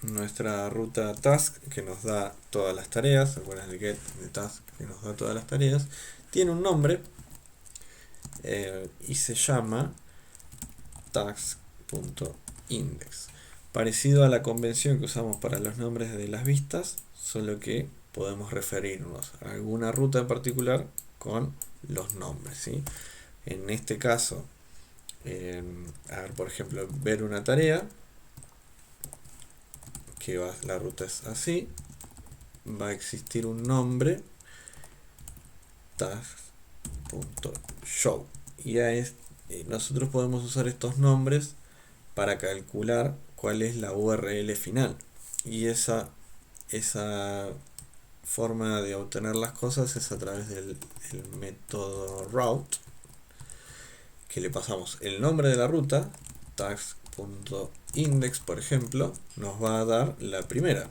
nuestra ruta task que nos da todas las tareas. ¿Se acuerdan del get de task que nos da todas las tareas? Tiene un nombre y se llama task.index, parecido a la convención que usamos para los nombres de las vistas, solo que podemos referirnos a alguna ruta en particular con los nombres, ¿sí? En este caso, a ver, por ejemplo, ver una tarea, que la ruta es así, va a existir un nombre task.show, y nosotros podemos usar estos nombres para calcular cuál es la URL final, y esa forma de obtener las cosas es a través del método route, que le pasamos el nombre de la ruta, task.index, por ejemplo, nos va a dar la primera,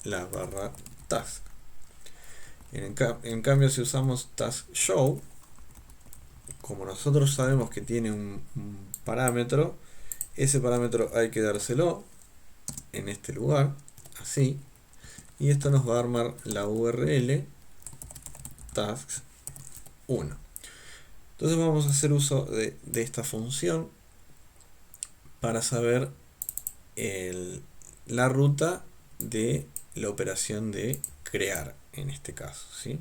la barra task. En cambio, si usamos task show, como nosotros sabemos que tiene un parámetro, ese parámetro hay que dárselo en este lugar, así, y esto nos va a armar la URL tasks 1. Entonces vamos a hacer uso de esta función para saber la ruta de la operación de crear en este caso, ¿sí?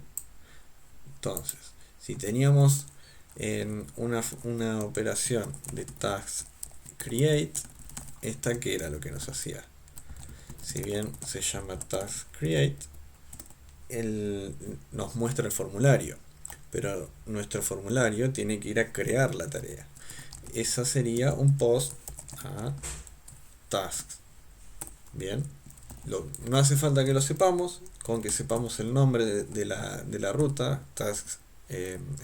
Entonces, si teníamos en una operación de task create, esta que era lo que nos hacía. Si bien se llama task create, nos muestra el formulario, pero nuestro formulario tiene que ir a crear la tarea. Esa sería un post a tasks. Bien, no hace falta que lo sepamos, con que sepamos el nombre de la ruta, tasks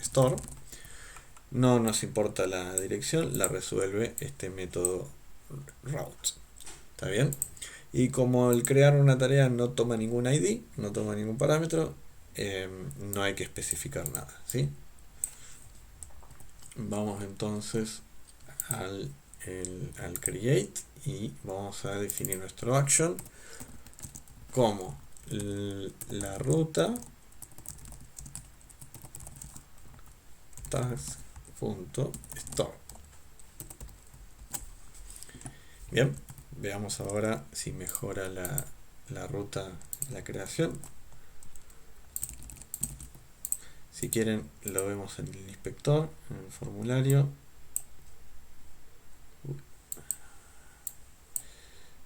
store, no nos importa la dirección, la resuelve este método route. ¿Está bien? Y como el crear una tarea no toma ningún ID, no toma ningún parámetro, no hay que especificar nada, ¿sí? Vamos entonces al create y vamos a definir nuestro action como la ruta task.store. Bien, veamos ahora si mejora la ruta, la creación. Si quieren lo vemos en el inspector, en el formulario.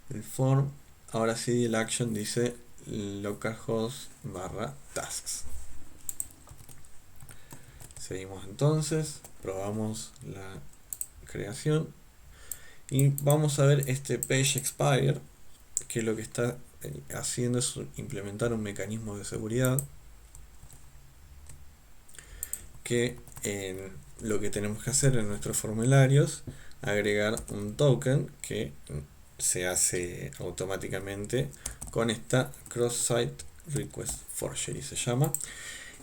El form, ahora sí el action dice localhost /tasks. Seguimos entonces, probamos la creación y vamos a ver este page expire, que lo que está haciendo es implementar un mecanismo de seguridad que lo que tenemos que hacer en nuestros formularios, agregar un token que se hace automáticamente con esta cross-site request forgery se llama,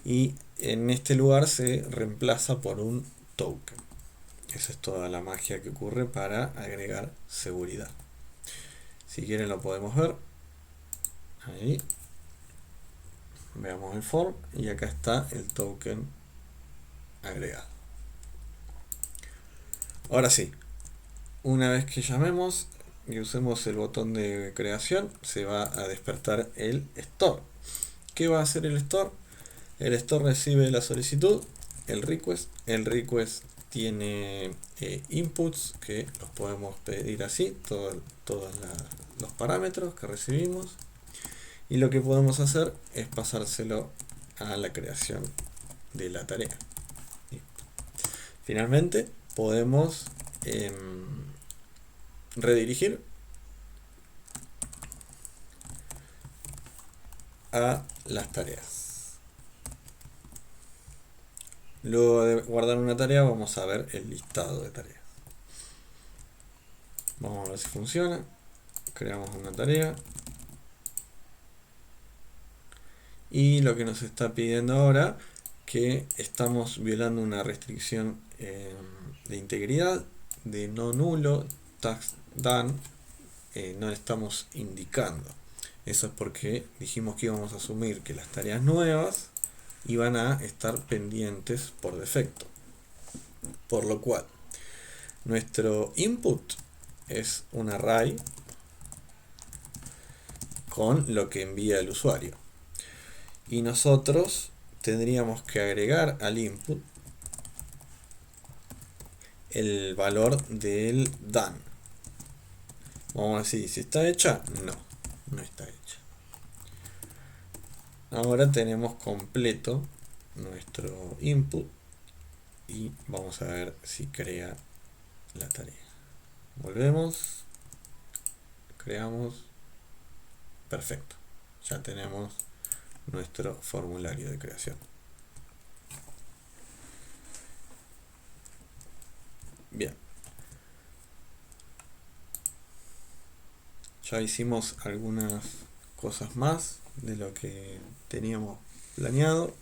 y en este lugar se reemplaza por un token. Esa es toda la magia que ocurre para agregar seguridad. Si quieren lo podemos ver ahí, veamos el form y acá está el token agregado. Ahora sí, una vez que llamemos y usemos el botón de creación, se va a despertar el store. ¿Qué va a hacer el store? El store recibe la solicitud, el request tiene inputs que los podemos pedir así, todos los parámetros que recibimos, y lo que podemos hacer es pasárselo a la creación de la tarea. Finalmente podemos redirigir a las tareas. Luego de guardar una tarea vamos a ver el listado de tareas. Vamos a ver si funciona. Creamos una tarea. Y lo que nos está pidiendo ahora, que estamos violando una restricción de integridad, de no nulo, task done, no estamos indicando. Eso es porque dijimos que íbamos a asumir que las tareas nuevas iban a estar pendientes por defecto. Por lo cual, nuestro input es un array con lo que envía el usuario. Y nosotros tendríamos que agregar al input el valor del done. Vamos a decir, si está hecha, no está hecha. Ahora tenemos completo nuestro input y vamos a ver si crea la tarea. Volvemos, creamos, perfecto, ya tenemos nuestro formulario de creación. Bien, ya hicimos algunas cosas más de lo que teníamos planeado.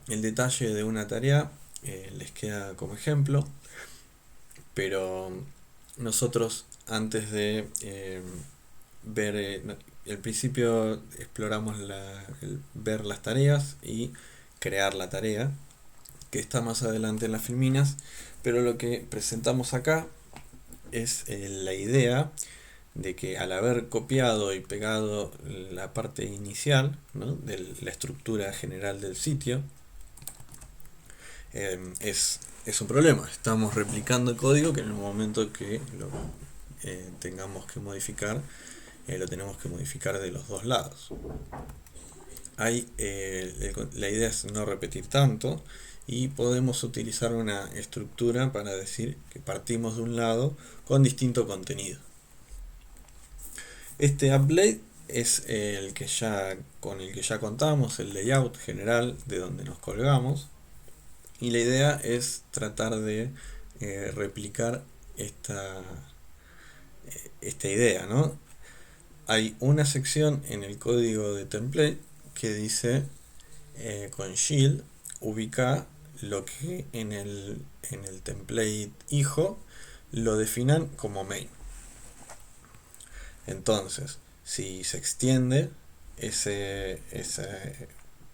El detalle de una tarea les queda como ejemplo, pero nosotros antes de ver al principio exploramos el ver las tareas y crear la tarea, que está más adelante en las filminas, pero lo que presentamos acá es la idea de que al haber copiado y pegado la parte inicial, ¿no?, de la estructura general del sitio, es un problema. Estamos replicando el código que en el momento que lo tengamos que modificar, lo tenemos que modificar de los dos lados. La idea es no repetir tanto y podemos utilizar una estructura para decir que partimos de un lado con distinto contenido. Este update es con el que ya contamos, el layout general de donde nos colgamos, y la idea es tratar de replicar esta idea, ¿no? Hay una sección en el código de template que dice con shield ubica lo que en el template hijo lo definan como main. Entonces, si se extiende ese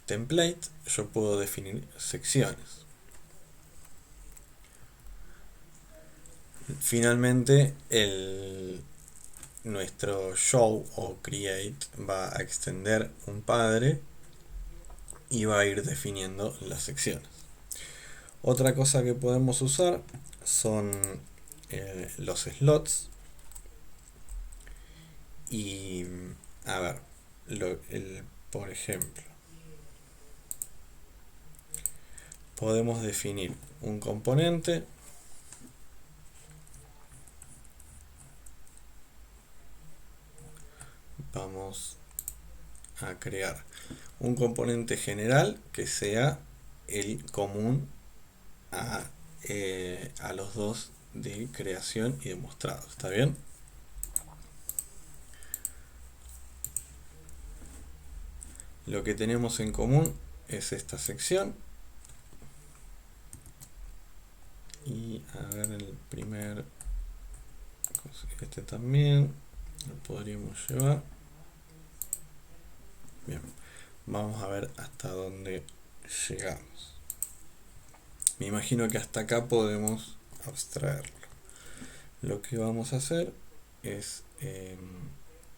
template, yo puedo definir secciones. Finalmente, nuestro show o create va a extender un padre y va a ir definiendo las secciones. Otra cosa que podemos usar son los slots. Y a ver, por ejemplo, podemos definir un componente vamos a crear un componente general que sea el común a los dos de creación y de mostrado. ¿Está bien? Lo que tenemos en común es esta sección. Y a ver, el primer, este también lo podríamos llevar. Bien, vamos a ver hasta dónde llegamos. Me imagino que hasta acá podemos abstraerlo. Lo que vamos a hacer es,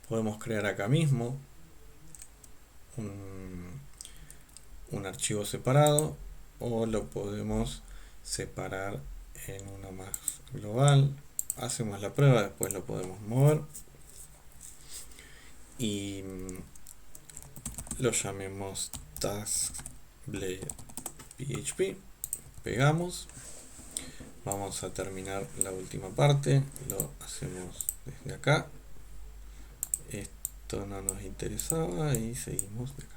podemos crear acá mismo un archivo separado, o lo podemos separar en una más global. Hacemos la prueba, después lo podemos mover y lo llamemos task.blade.php. Pegamos. Vamos a terminar la última parte, lo hacemos desde acá. Esto no nos interesaba y seguimos de acá.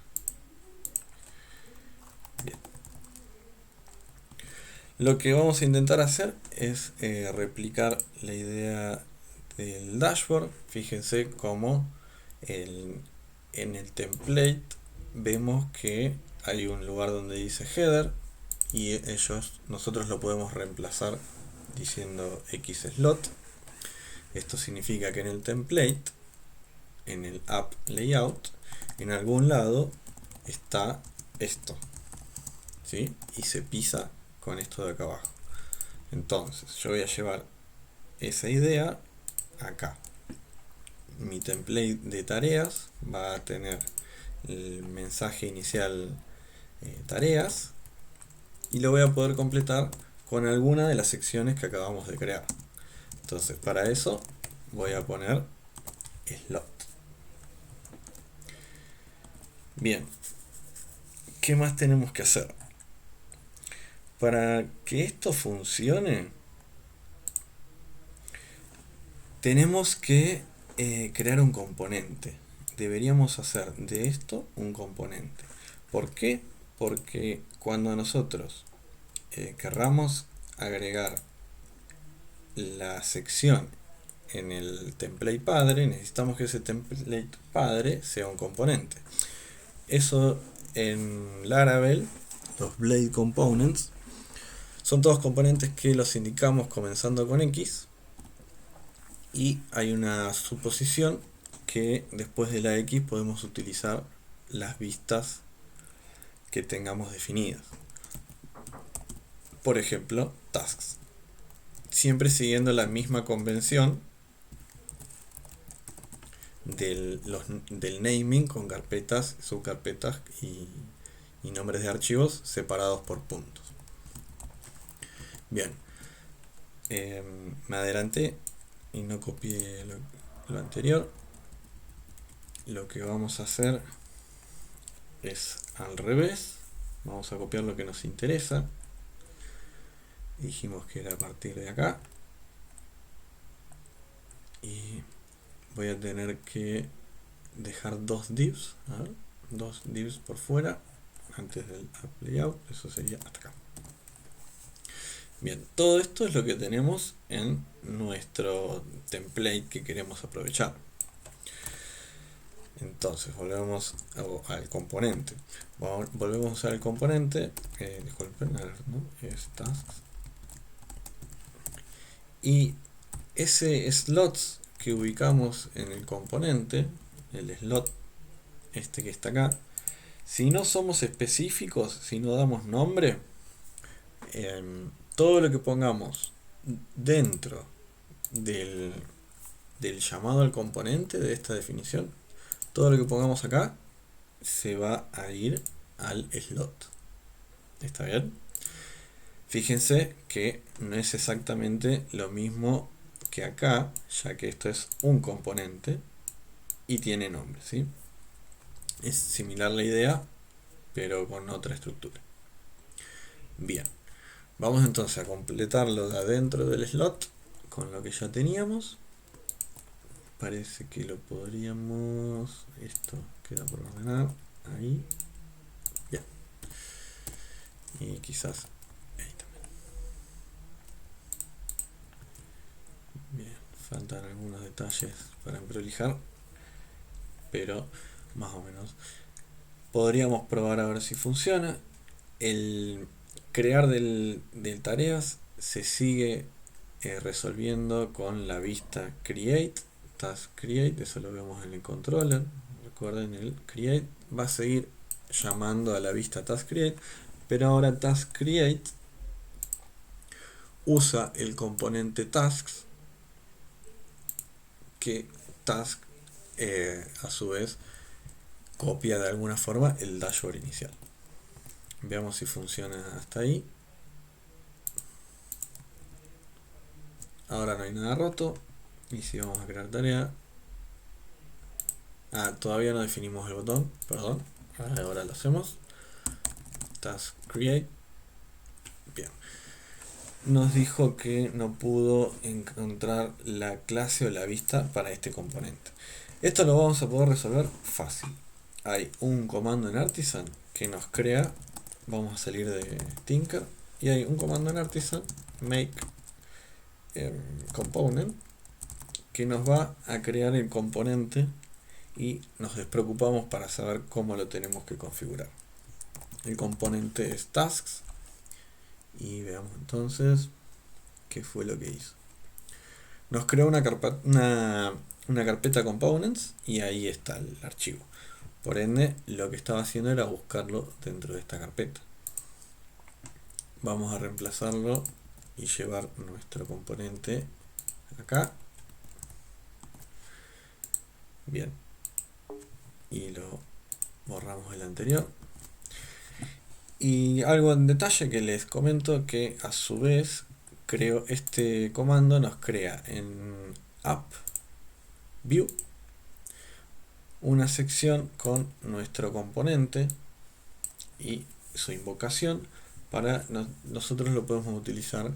Bien. Lo que vamos a intentar hacer es replicar la idea del dashboard. Fíjense cómo en el template vemos que hay un lugar donde dice header y nosotros lo podemos reemplazar diciendo xslot. Esto significa que en el template, en el app layout, en algún lado está esto, ¿sí? Y se pisa con esto de acá abajo. Entonces yo voy a llevar esa idea acá. Mi template de tareas va a tener el mensaje inicial tareas, y lo voy a poder completar con alguna de las secciones que acabamos de crear. Entonces para eso voy a poner slot. Bien, ¿qué más tenemos que hacer? Para que esto funcione, tenemos que crear un componente. Deberíamos hacer de esto un componente. ¿Por qué? Porque cuando nosotros querramos agregar la sección en el template padre, necesitamos que ese template padre sea un componente. Eso en Laravel, los Blade Components, son todos componentes que los indicamos comenzando con X, y hay una suposición que después de la X podemos utilizar las vistas que tengamos definidas. Por ejemplo, tasks. Siempre siguiendo la misma convención del naming con carpetas, subcarpetas y nombres de archivos separados por puntos. Bien, me adelanté y no copié lo anterior. Lo que vamos a hacer es al revés. Vamos a copiar lo que nos interesa. Dijimos que era a partir de acá. Y voy a tener que dejar dos divs. A ver, dos divs por fuera antes del app layout. Eso sería hasta acá. Bien, todo esto es lo que tenemos en nuestro template que queremos aprovechar. Entonces volvemos al componente. Volvemos a usar el componente. Disculpen, ¿no? Es tasks. Y ese slots que ubicamos en el componente, el slot este que está acá, si no somos específicos, si no damos nombre, todo lo que pongamos dentro del llamado al componente de esta definición, todo lo que pongamos acá se va a ir al slot. ¿Está bien? Fíjense que no es exactamente lo mismo que acá, ya que esto es un componente y tiene nombre, ¿sí? Es similar la idea, pero con otra estructura. Bien, vamos entonces a completarlo de adentro del slot con lo que ya teníamos. Parece que lo podríamos... Esto queda por ordenar. Ahí. Bien. Y quizás ahí también. Bien. Faltan algunos detalles para prolijar. Pero más o menos. Podríamos probar a ver si funciona. El crear del tareas se sigue resolviendo con la vista create. Task create, eso lo vemos en el controller. Recuerden, el create va a seguir llamando a la vista task create, pero ahora task create usa el componente tasks, que task a su vez copia de alguna forma el dashboard inicial. Veamos si funciona hasta ahí. Ahora no hay nada roto. Y si vamos a crear tarea, todavía no definimos el botón, perdón, ahora lo hacemos. Task create. Bien, nos dijo que no pudo encontrar la clase o la vista para este componente. Esto lo vamos a poder resolver fácil. Hay un comando en Artisan que nos crea, vamos a salir de Tinker, y hay un comando en Artisan, make component, que nos va a crear el componente y nos despreocupamos para saber cómo lo tenemos que configurar. El componente es tasks y veamos entonces qué fue lo que hizo. Nos creó una carpeta components y ahí está el archivo. Por ende, lo que estaba haciendo era buscarlo dentro de esta carpeta. Vamos a reemplazarlo y llevar nuestro componente acá. Bien, y lo borramos el anterior. Y algo en detalle que les comento, que a su vez creo este comando nos crea en app view una sección con nuestro componente y su invocación. Para nosotros lo podemos utilizar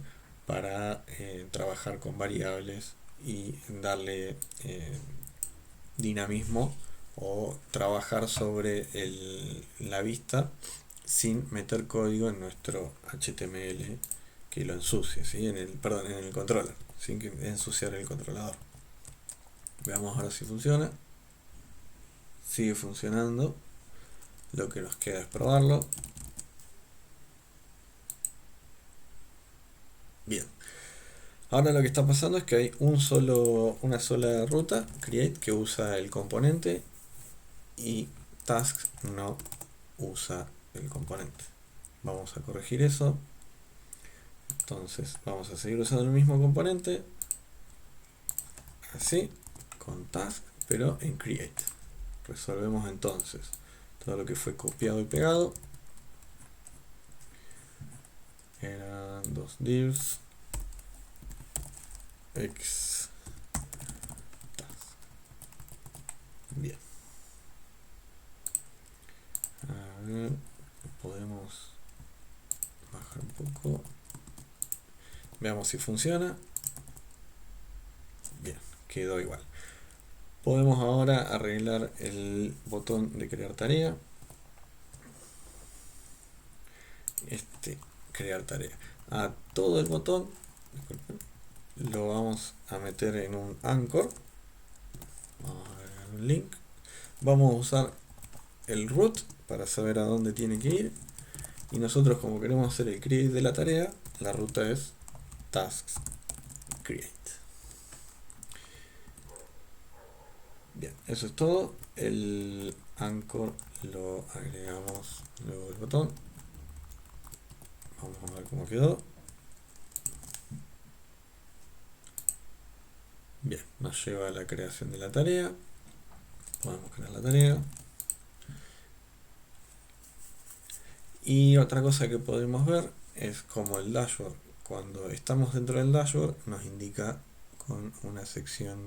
para trabajar con variables y darle dinamismo o trabajar sobre la vista sin meter código en nuestro HTML que lo ensucie, ¿sí? en el controller, sin que ensuciar el controlador. Veamos ahora si funciona. Sigue funcionando. Lo que nos queda es probarlo. Bien. Ahora lo que está pasando es que hay una sola ruta, create, que usa el componente y tasks no usa el componente. Vamos a corregir eso. Entonces vamos a seguir usando el mismo componente, así, con task, pero en create. Resolvemos entonces todo lo que fue copiado y pegado. Eran dos divs x task. Bien. A ver, podemos bajar un poco. Veamos si funciona. Bien, quedó igual. Podemos ahora arreglar el botón de crear tarea. Crear tarea. A todo el botón, disculpen, lo vamos a meter en un anchor. Vamos a agregar un link. Vamos a usar el root para saber a dónde tiene que ir. Y nosotros, como queremos hacer el create de la tarea, la ruta es tasks create. Bien, eso es todo. El anchor lo agregamos luego del botón. Vamos a ver cómo quedó. Bien, nos lleva a la creación de la tarea. Podemos crear la tarea. Y otra cosa que podemos ver es como el dashboard, cuando estamos dentro del dashboard, nos indica con una sección,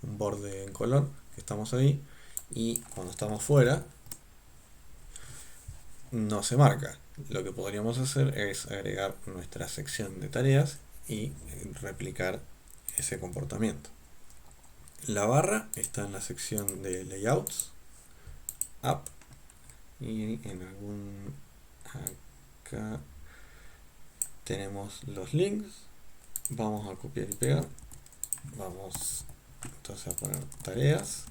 un borde en color, que estamos ahí, y cuando estamos fuera, no se marca. Lo que podríamos hacer es agregar nuestra sección de tareas y replicar ese comportamiento. La barra está en la sección de layouts, app, y en algún acá tenemos los links. Vamos a copiar y pegar. Vamos entonces a poner tareas.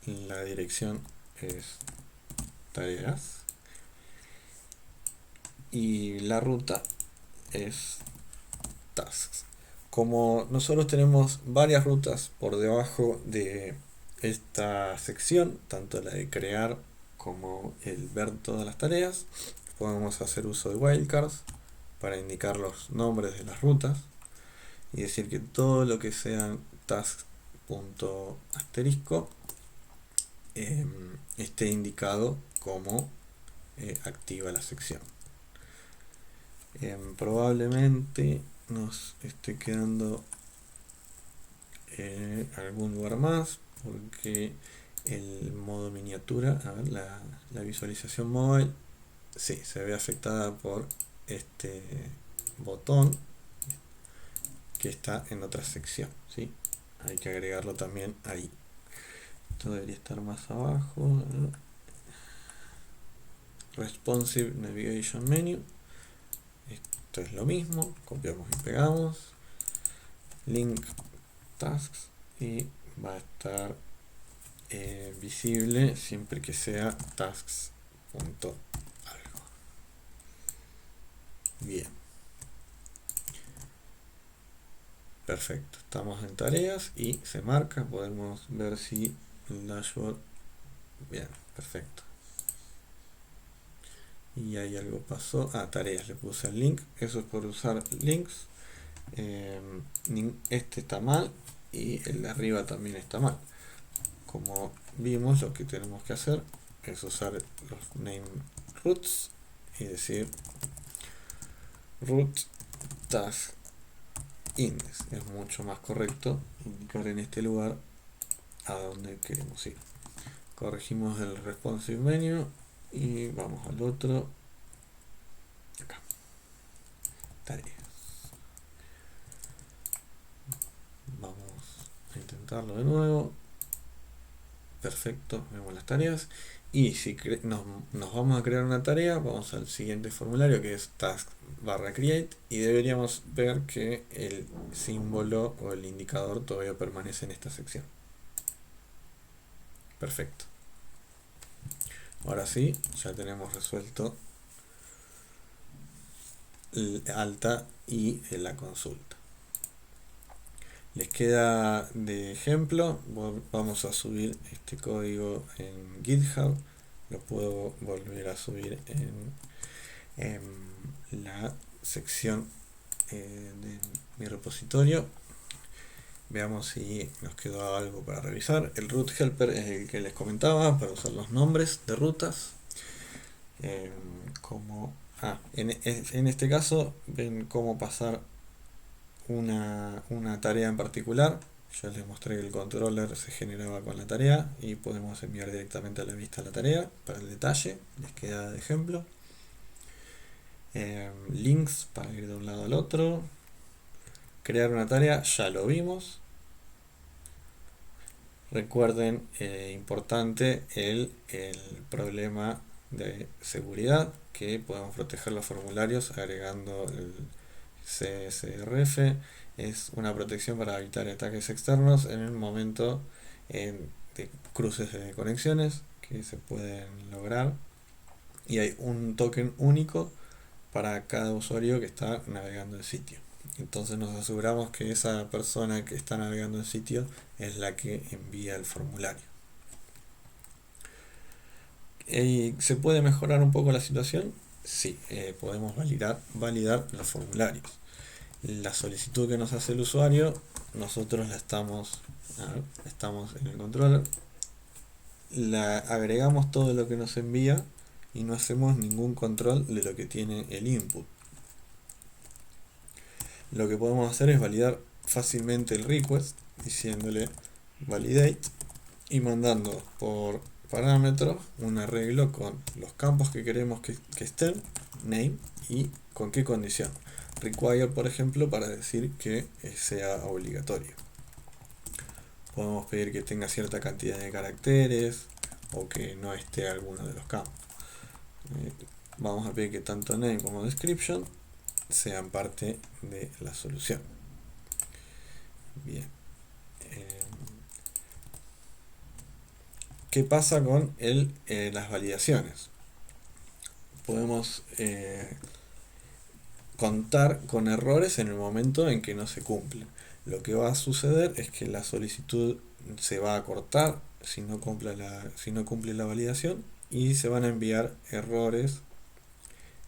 La dirección es tareas y la ruta es tasks. Como nosotros tenemos varias rutas por debajo de esta sección, tanto la de crear como el ver todas las tareas, podemos hacer uso de wildcards para indicar los nombres de las rutas y decir que todo lo que sean tasks.asterisco esté indicado como activa la sección. Probablemente nos esté quedando algún lugar más porque el modo miniatura, a ver, la visualización móvil, sí, se ve afectada por este botón que está en otra sección, ¿sí? Hay que agregarlo también ahí. Esto debería estar más abajo. Responsive Navigation Menu. Esto es lo mismo. Copiamos y pegamos. Link Tasks. Y va a estar visible siempre que sea tasks.algo. Bien. Perfecto. Estamos en tareas y se marca. Podemos ver si el dashboard. Bien, perfecto. Y ahí algo pasó. Tareas, le puse el link. Eso es por usar links. Este está mal y el de arriba también está mal. Como vimos, lo que tenemos que hacer es usar los name roots y decir root task index. Es mucho más correcto indicar en este lugar a dónde queremos ir. Corregimos el responsive menu y vamos al otro. Acá. Tareas. Vamos a intentarlo de nuevo. Perfecto, vemos las tareas. Y si nos vamos a crear una tarea, vamos al siguiente formulario que es task/create y deberíamos ver que el símbolo o el indicador todavía permanece en esta sección. Perfecto. Ahora sí, ya tenemos resuelto el alta y la consulta. Les queda de ejemplo, vamos a subir este código en GitHub, lo puedo volver a subir en la sección de mi repositorio. Veamos si nos quedó algo para revisar. El root helper es el que les comentaba para usar los nombres de rutas. En este caso ven cómo pasar una tarea en particular. Ya les mostré que el controller se generaba con la tarea y podemos enviar directamente a la vista la tarea. Para el detalle les queda de ejemplo. Links para ir de un lado al otro. Crear una tarea, ya lo vimos. Recuerden, importante el problema de seguridad, que podemos proteger los formularios agregando el CSRF. Es una protección para evitar ataques externos en el momento de cruces de conexiones que se pueden lograr, y hay un token único para cada usuario que está navegando el sitio. Entonces nos aseguramos que esa persona que está navegando el sitio es la que envía el formulario. ¿Se puede mejorar un poco la situación? Sí, podemos validar los formularios. La solicitud que nos hace el usuario, nosotros estamos en el controller, la agregamos todo lo que nos envía y no hacemos ningún control de lo que tiene el input. Lo que podemos hacer es validar fácilmente el request diciéndole validate y mandando por parámetro un arreglo con los campos que queremos que estén, name, y con qué condición. Require, por ejemplo, para decir que sea obligatorio. Podemos pedir que tenga cierta cantidad de caracteres o que no esté alguno de los campos. Vamos a pedir que tanto name como description sean parte de la solución. Bien. ¿Qué pasa con las validaciones? Podemos contar con errores en el momento en que no se cumple. Lo que va a suceder es que la solicitud se va a cortar si no cumple la validación, y se van a enviar errores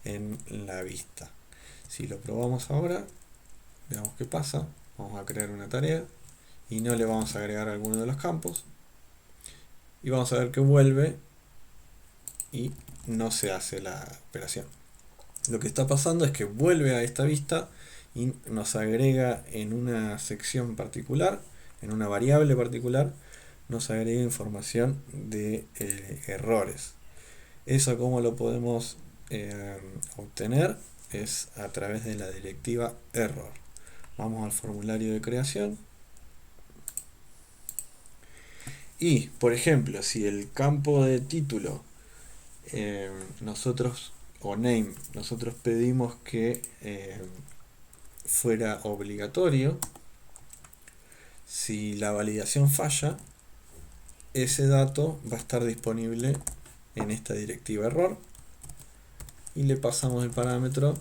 en la vista. Si lo probamos ahora, veamos qué pasa. Vamos a crear una tarea y no le vamos a agregar alguno de los campos, y vamos a ver que vuelve y no se hace la operación. Lo que está pasando es que vuelve a esta vista y nos agrega en una sección particular, en una variable particular, nos agrega información de errores. Eso, ¿cómo lo podemos obtener? Es a través de la directiva error. Vamos al formulario de creación y, por ejemplo, si el campo de título o name, nosotros pedimos que fuera obligatorio, si la validación falla, ese dato va a estar disponible en esta directiva error y le pasamos el parámetro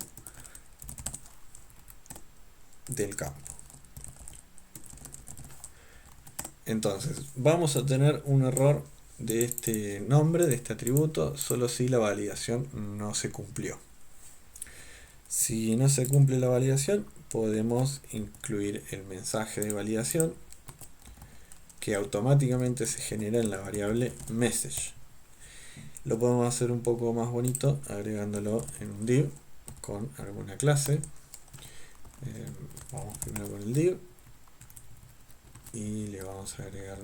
del campo. Entonces, vamos a tener un error de este nombre, de este atributo, solo si la validación no se cumplió. Si no se cumple la validación, podemos incluir el mensaje de validación que automáticamente se genera en la variable message. Lo podemos hacer un poco más bonito agregándolo en un div con alguna clase. Vamos primero con el div y le vamos a agregar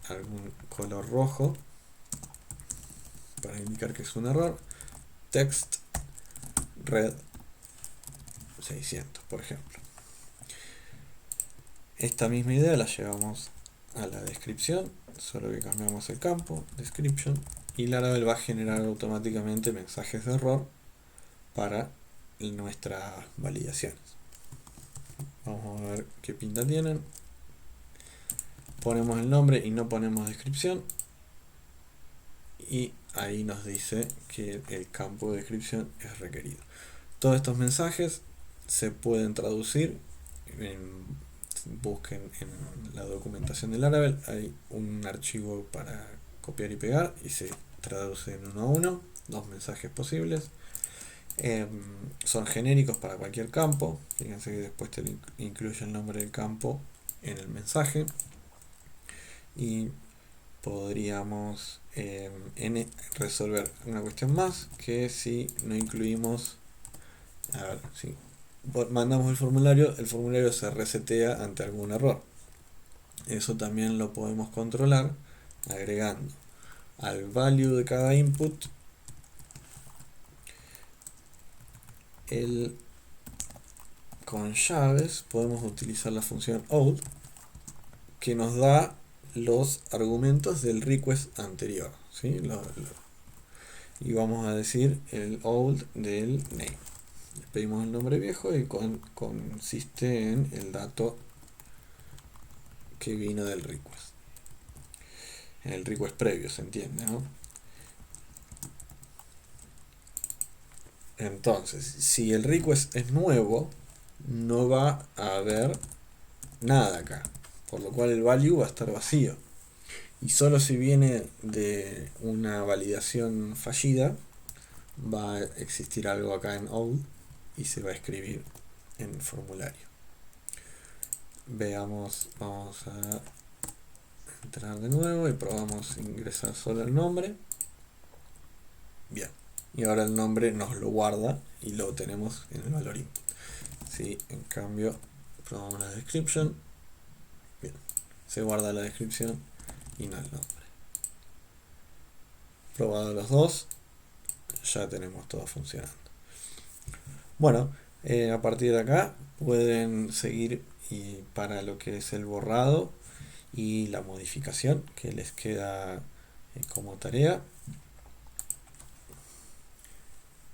algún color rojo para indicar que es un error. Text red 600, por ejemplo. Esta misma idea la llevamos a la descripción, solo que cambiamos el campo description, y Laravel va a generar automáticamente mensajes de error para nuestras validaciones. Vamos a ver qué pinta tienen. Ponemos el nombre y no ponemos descripción, y ahí nos dice que el campo de descripción es requerido. Todos estos mensajes se pueden traducir busquen en la documentación de Laravel, hay un archivo para copiar y pegar y se traduce en uno a uno, dos mensajes posibles. Son genéricos para cualquier campo. Fíjense que después te incluye el nombre del campo en el mensaje. Y podríamos resolver una cuestión más, que si no incluimos, a ver, si mandamos el formulario se resetea ante algún error. Eso también lo podemos controlar agregando al value de cada input con llaves. Podemos utilizar la función old, que nos da los argumentos del request anterior, ¿sí? Y vamos a decir el old del name. Le pedimos el nombre viejo y consiste en el dato que vino del request. En el request previo, se entiende, ¿no? Entonces, si el request es nuevo, no va a haber nada acá, por lo cual el value va a estar vacío. Y solo si viene de una validación fallida, va a existir algo acá en old y se va a escribir en el formulario. Veamos, vamos a entrar de nuevo y probamos ingresar solo el nombre. Bien, y ahora el nombre nos lo guarda y lo tenemos en el valor input. Si en cambio probamos la description, bien, se guarda la descripción y no el nombre. Probado los dos, ya tenemos todo funcionando. Bueno, a partir de acá pueden seguir para lo que es el borrado y la modificación que les queda como tarea.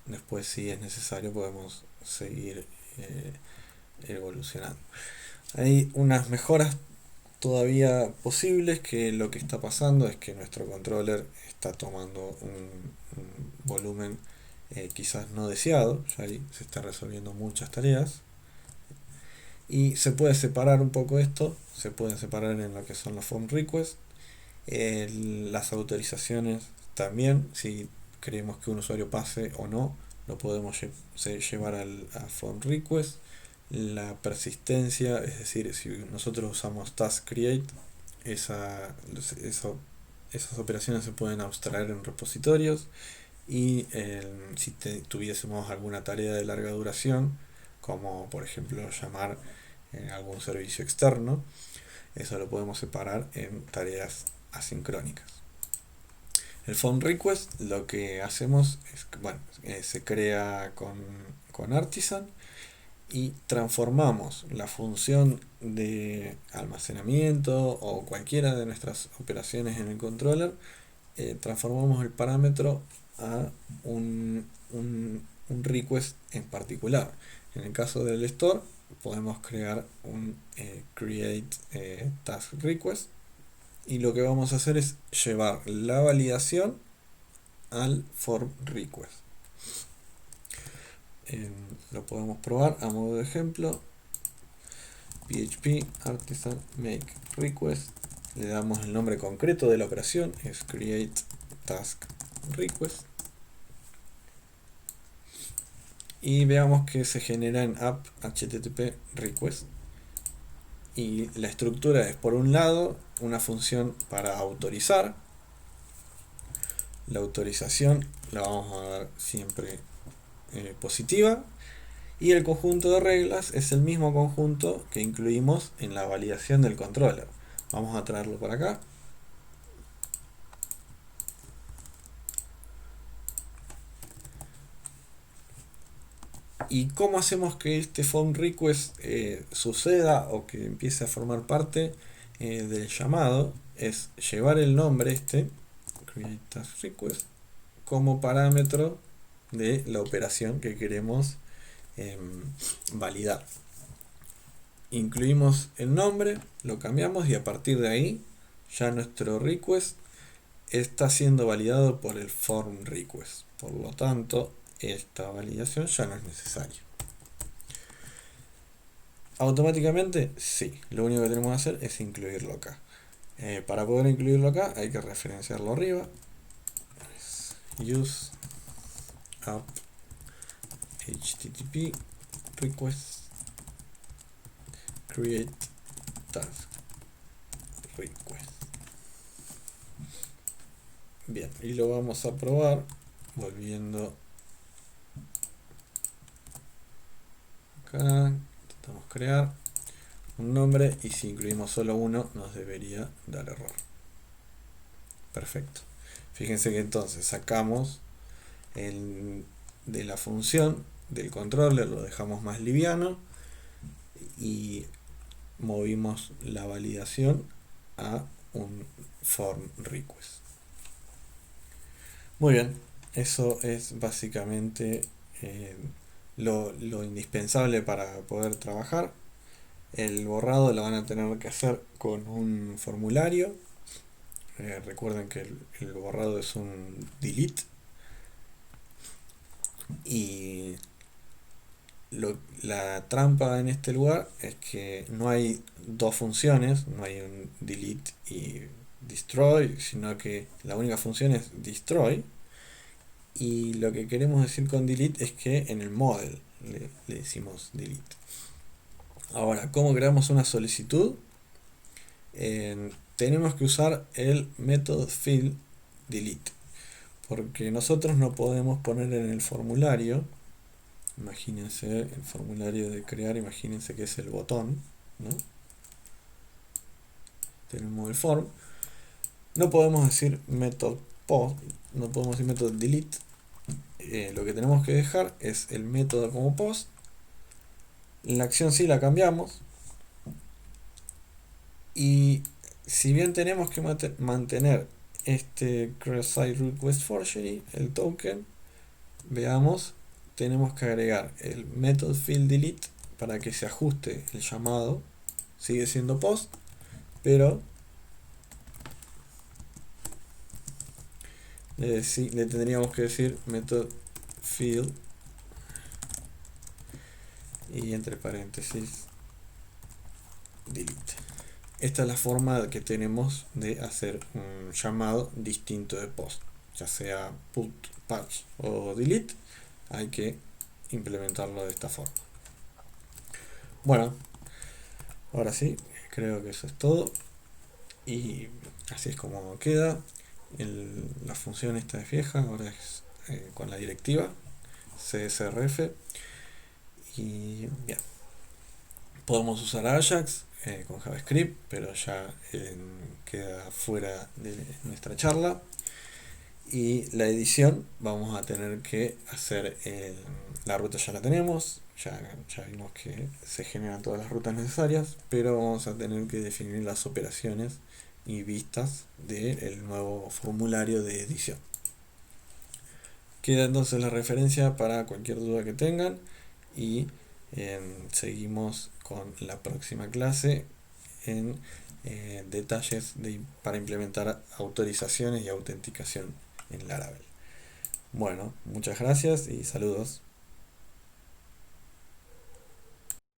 Después, si es necesario, podemos seguir evolucionando. Hay unas mejoras todavía posibles, que lo que está pasando es que nuestro controller está tomando un volumen quizás no deseado. Ya ahí se está resolviendo muchas tareas y se puede separar un poco esto. Se pueden separar en lo que son los form requests, las autorizaciones también. Si queremos que un usuario pase o no, lo podemos llevar a form request. La persistencia, es decir, si nosotros usamos task create, esas operaciones se pueden abstraer en repositorios. Y si tuviésemos alguna tarea de larga duración, como por ejemplo llamar algún servicio externo, eso lo podemos separar en tareas asincrónicas. El form request, lo que hacemos es que, bueno, se crea con Artisan y transformamos la función de almacenamiento o cualquiera de nuestras operaciones en el controller. Transformamos el parámetro a un request en particular. En el caso del store, podemos crear un create task request, y lo que vamos a hacer es llevar la validación al form request. Lo podemos probar a modo de ejemplo. PHP artisan make request, le damos el nombre concreto de la operación, es create task request, y veamos que se genera en app http request. Y la estructura es, por un lado, una función para autorizar. La autorización la vamos a dar siempre positiva, y el conjunto de reglas es el mismo conjunto que incluimos en la validación del controller. Vamos a traerlo para acá. ¿Y cómo hacemos que este form request suceda o que empiece a formar parte del llamado? Es llevar el nombre create task request, como parámetro de la operación que queremos validar. Incluimos el nombre, lo cambiamos, y a partir de ahí ya nuestro request está siendo validado por el form request. Por lo tanto, esta validación ya no es necesaria. automáticamente sí, lo único que tenemos que hacer es incluirlo acá. Para poder incluirlo acá hay que referenciarlo arriba. Use app http request create task request. Bien, y lo vamos a probar volviendo acá. Intentamos crear un nombre y si incluimos solo uno nos debería dar error. Perfecto. Fíjense que entonces sacamos de la función del controller, lo dejamos más liviano y movimos la validación a un form request. Muy bien, eso es básicamente lo indispensable para poder trabajar. El borrado lo van a tener que hacer con un formulario. Recuerden que el borrado es un delete y la trampa en este lugar es que no hay dos funciones, no hay un delete y destroy, sino que la única función es destroy, y lo que queremos decir con delete es que en el model le decimos delete. Ahora, ¿cómo creamos una solicitud? Tenemos que usar el método field delete, porque nosotros no podemos poner en el formulario, imagínense el formulario de crear, imagínense que es el botón, ¿no? Tenemos el form, no podemos decir método post, no podemos decir método delete, lo que tenemos que dejar es el método como post, la acción sí la cambiamos, y si bien tenemos que mantener este cross-site request forgery, el token, veamos, tenemos que agregar el method field delete para que se ajuste el llamado, sigue siendo post, pero le tendríamos que decir method field y entre paréntesis delete. Esta es la forma que tenemos de hacer un llamado distinto de post, ya sea put, patch o delete, hay que implementarlo de esta forma. Bueno, ahora sí, creo que eso es todo y así es como queda. La función esta es vieja, ahora es con la directiva csrf y bien, podemos usar Ajax con JavaScript, pero ya queda fuera de nuestra charla. Y la edición vamos a tener que hacer la ruta, ya la tenemos, ya vimos que se generan todas las rutas necesarias, pero vamos a tener que definir las operaciones y vistas del nuevo formulario de edición. Queda entonces la referencia para cualquier duda que tengan y seguimos con la próxima clase en detalles para implementar autorizaciones y autenticación en Laravel. Bueno, muchas gracias y saludos.